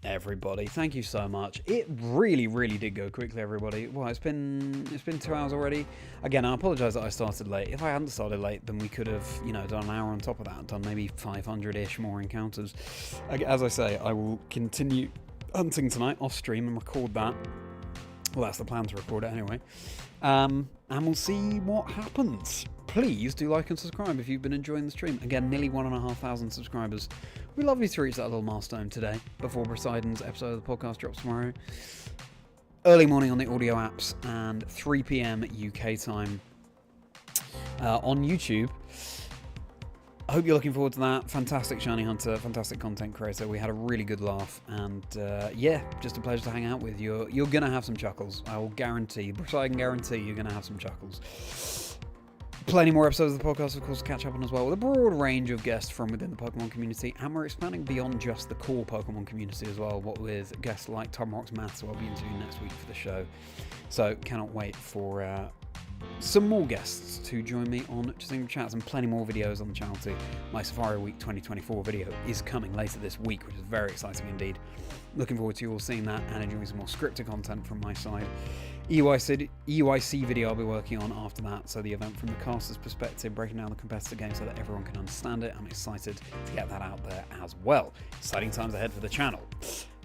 Everybody, thank you so much. It really did go quickly, everybody. Well, it's been 2 hours already. Again, I apologise that I started late. If I hadn't started late, then we could have, done an hour on top of that and done maybe 500-ish more encounters. As I say, I will continue hunting tonight off stream and record that. Well, that's the plan, to record it anyway. And we'll see what happens. Please do like and subscribe if you've been enjoying the stream. Again, nearly 1,500 subscribers. We'd love you to reach that little milestone today before Poseidon's episode of the podcast drops tomorrow. Early morning on the audio apps and 3 p.m. UK time on YouTube. I hope you're looking forward to that. Fantastic shiny hunter, fantastic content creator. We had a really good laugh, and yeah, just a pleasure to hang out with. You're gonna have some chuckles. I will guarantee. Poseidon guarantee you're gonna have some chuckles. Plenty more episodes of the podcast, of course, to catch up on as well, with a broad range of guests from within the Pokemon community, and we're expanding beyond just the core Pokemon community as well, what with guests like Tom Rock's Maths, who I'll be interviewing next week for the show. So, cannot wait for some more guests to join me on Chazingdra Chats, and plenty more videos on the channel too. My Safari Week 2024 video is coming later this week, which is very exciting indeed. Looking forward to you all seeing that and enjoying some more scripted content from my side. EUIC video I'll be working on after that, so the event from the caster's perspective, breaking down the competitor game so that everyone can understand it. I'm excited to get that out there as well. Exciting times ahead for the channel.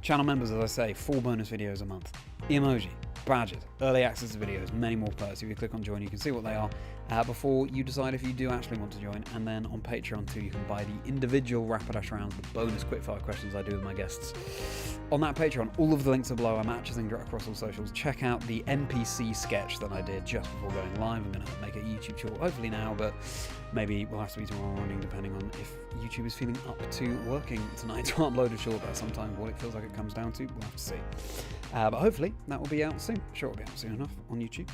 Channel members, as I say, 4 bonus videos a month. Emoji, badges, early access videos, many more perks. If you click on join, you can see what they are before you decide if you do actually want to join. And then on Patreon too, you can buy the individual Rapidash rounds, the bonus quickfire questions I do with my guests. On that Patreon, all of the links are below. I'm at Chazingdra across all socials. Check out the NPC sketch that I did just before going live. I'm going to make a YouTube short, hopefully now, but maybe we'll have to be tomorrow morning, depending on if YouTube is feeling up to working tonight to upload a short. That's sometimes what it feels like it comes down to. We'll have to see. But hopefully that will be out soon. Sure, it'll be out soon enough on YouTube.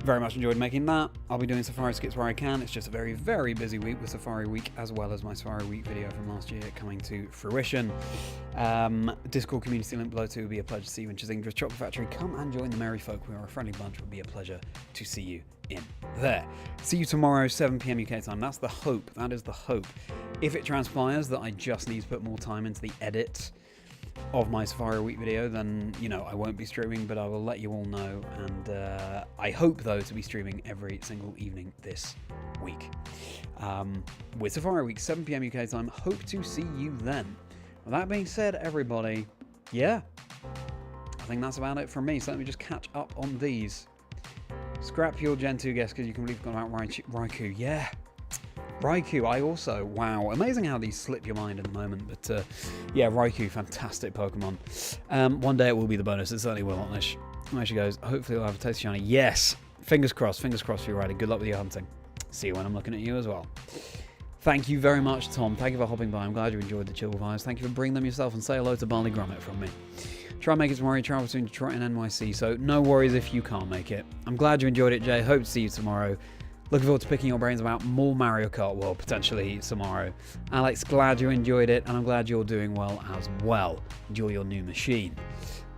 Very much enjoyed making that. I'll be doing Safari skits where I can. It's just a very busy week with Safari Week, as well as my Safari Week video from last year coming to fruition. Discord community link below too. It would be a pleasure to see you in Chazindra's Chocolate Factory. Come and join the merry folk. We are a friendly bunch. It would be a pleasure to see you in there. See you tomorrow, 7 p.m. UK time. That's the hope. That is the hope. If it transpires that I just need to put more time into the edit of my Safari Week video, then, I won't be streaming, but I will let you all know. And I hope, though, to be streaming every single evening this week. With Safari Week, 7 p.m. UK time. Hope to see you then. With that being said, everybody, yeah, I think that's about it from me. So let me just catch up on these. Scrap your Gen 2 guess, because you completely forgot about Raikou. Yeah. Raikou, I also, wow, amazing how these slip your mind in the moment, but yeah, Raikou, fantastic Pokemon. One day it will be the bonus, it certainly will, there she goes. Hopefully we'll have a taste shiny. Yes, fingers crossed for you, Riley. Good luck with your hunting. see you when I'm looking at you as well. Thank you very much, Tom. Thank you for hopping by. I'm glad you enjoyed the chill vibes. Thank you for bringing them yourself, and say hello to Barley Grommet from me. Try and make it tomorrow. Travel between Detroit and NYC, so no worries if you can't make it. I'm glad you enjoyed it, Jay. Hope to see you tomorrow. Looking forward to picking your brains about more Mario Kart World, potentially tomorrow. Alex, glad you enjoyed it, and I'm glad you're doing well as well. Enjoy your new machine.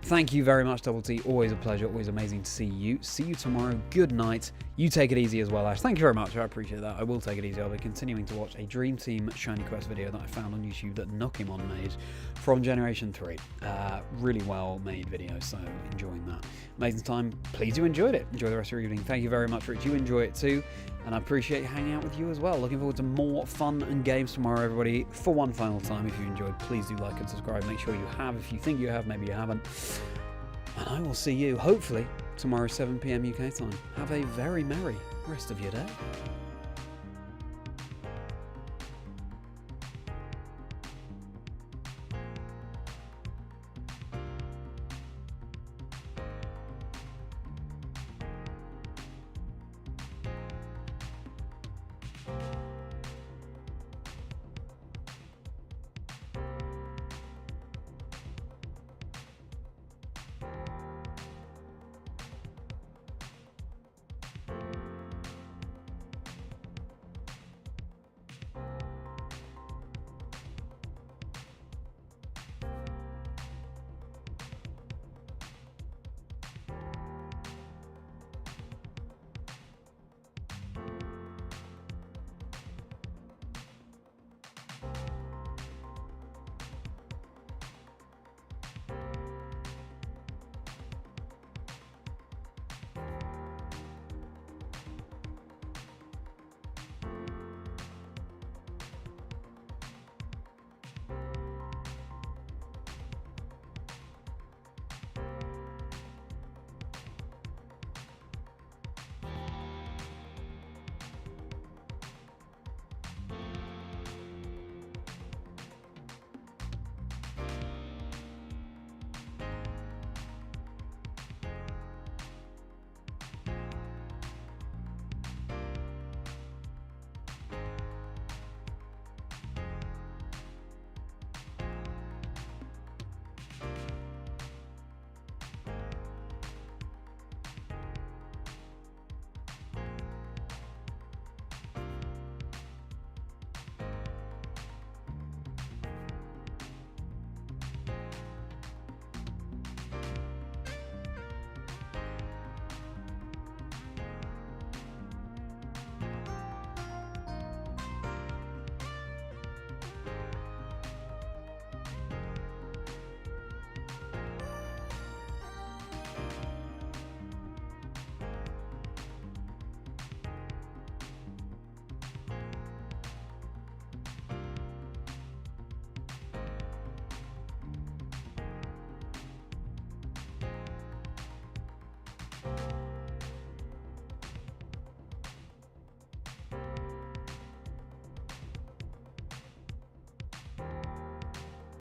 Thank you very much, Double T. Always a pleasure. Always amazing to see you. See you tomorrow. Good night. You take it easy as well, Ash. Thank you very much. I appreciate that. I will take it easy. I'll be continuing to watch a Dream Team Shiny Quest video that I found on YouTube that Nokimon made from Generation 3. Really well made video, so enjoying that. Amazing time. Please you enjoyed it. Enjoy the rest of your evening. Thank you very much, Rich. You enjoy it too. And I appreciate hanging out with you as well. Looking forward to more fun and games tomorrow, everybody. For one final time, if you enjoyed, please do like and subscribe. Make sure you have. If you think you have, maybe you haven't. And I will see you, hopefully, tomorrow 7 PM UK time. Have a very merry rest of your day.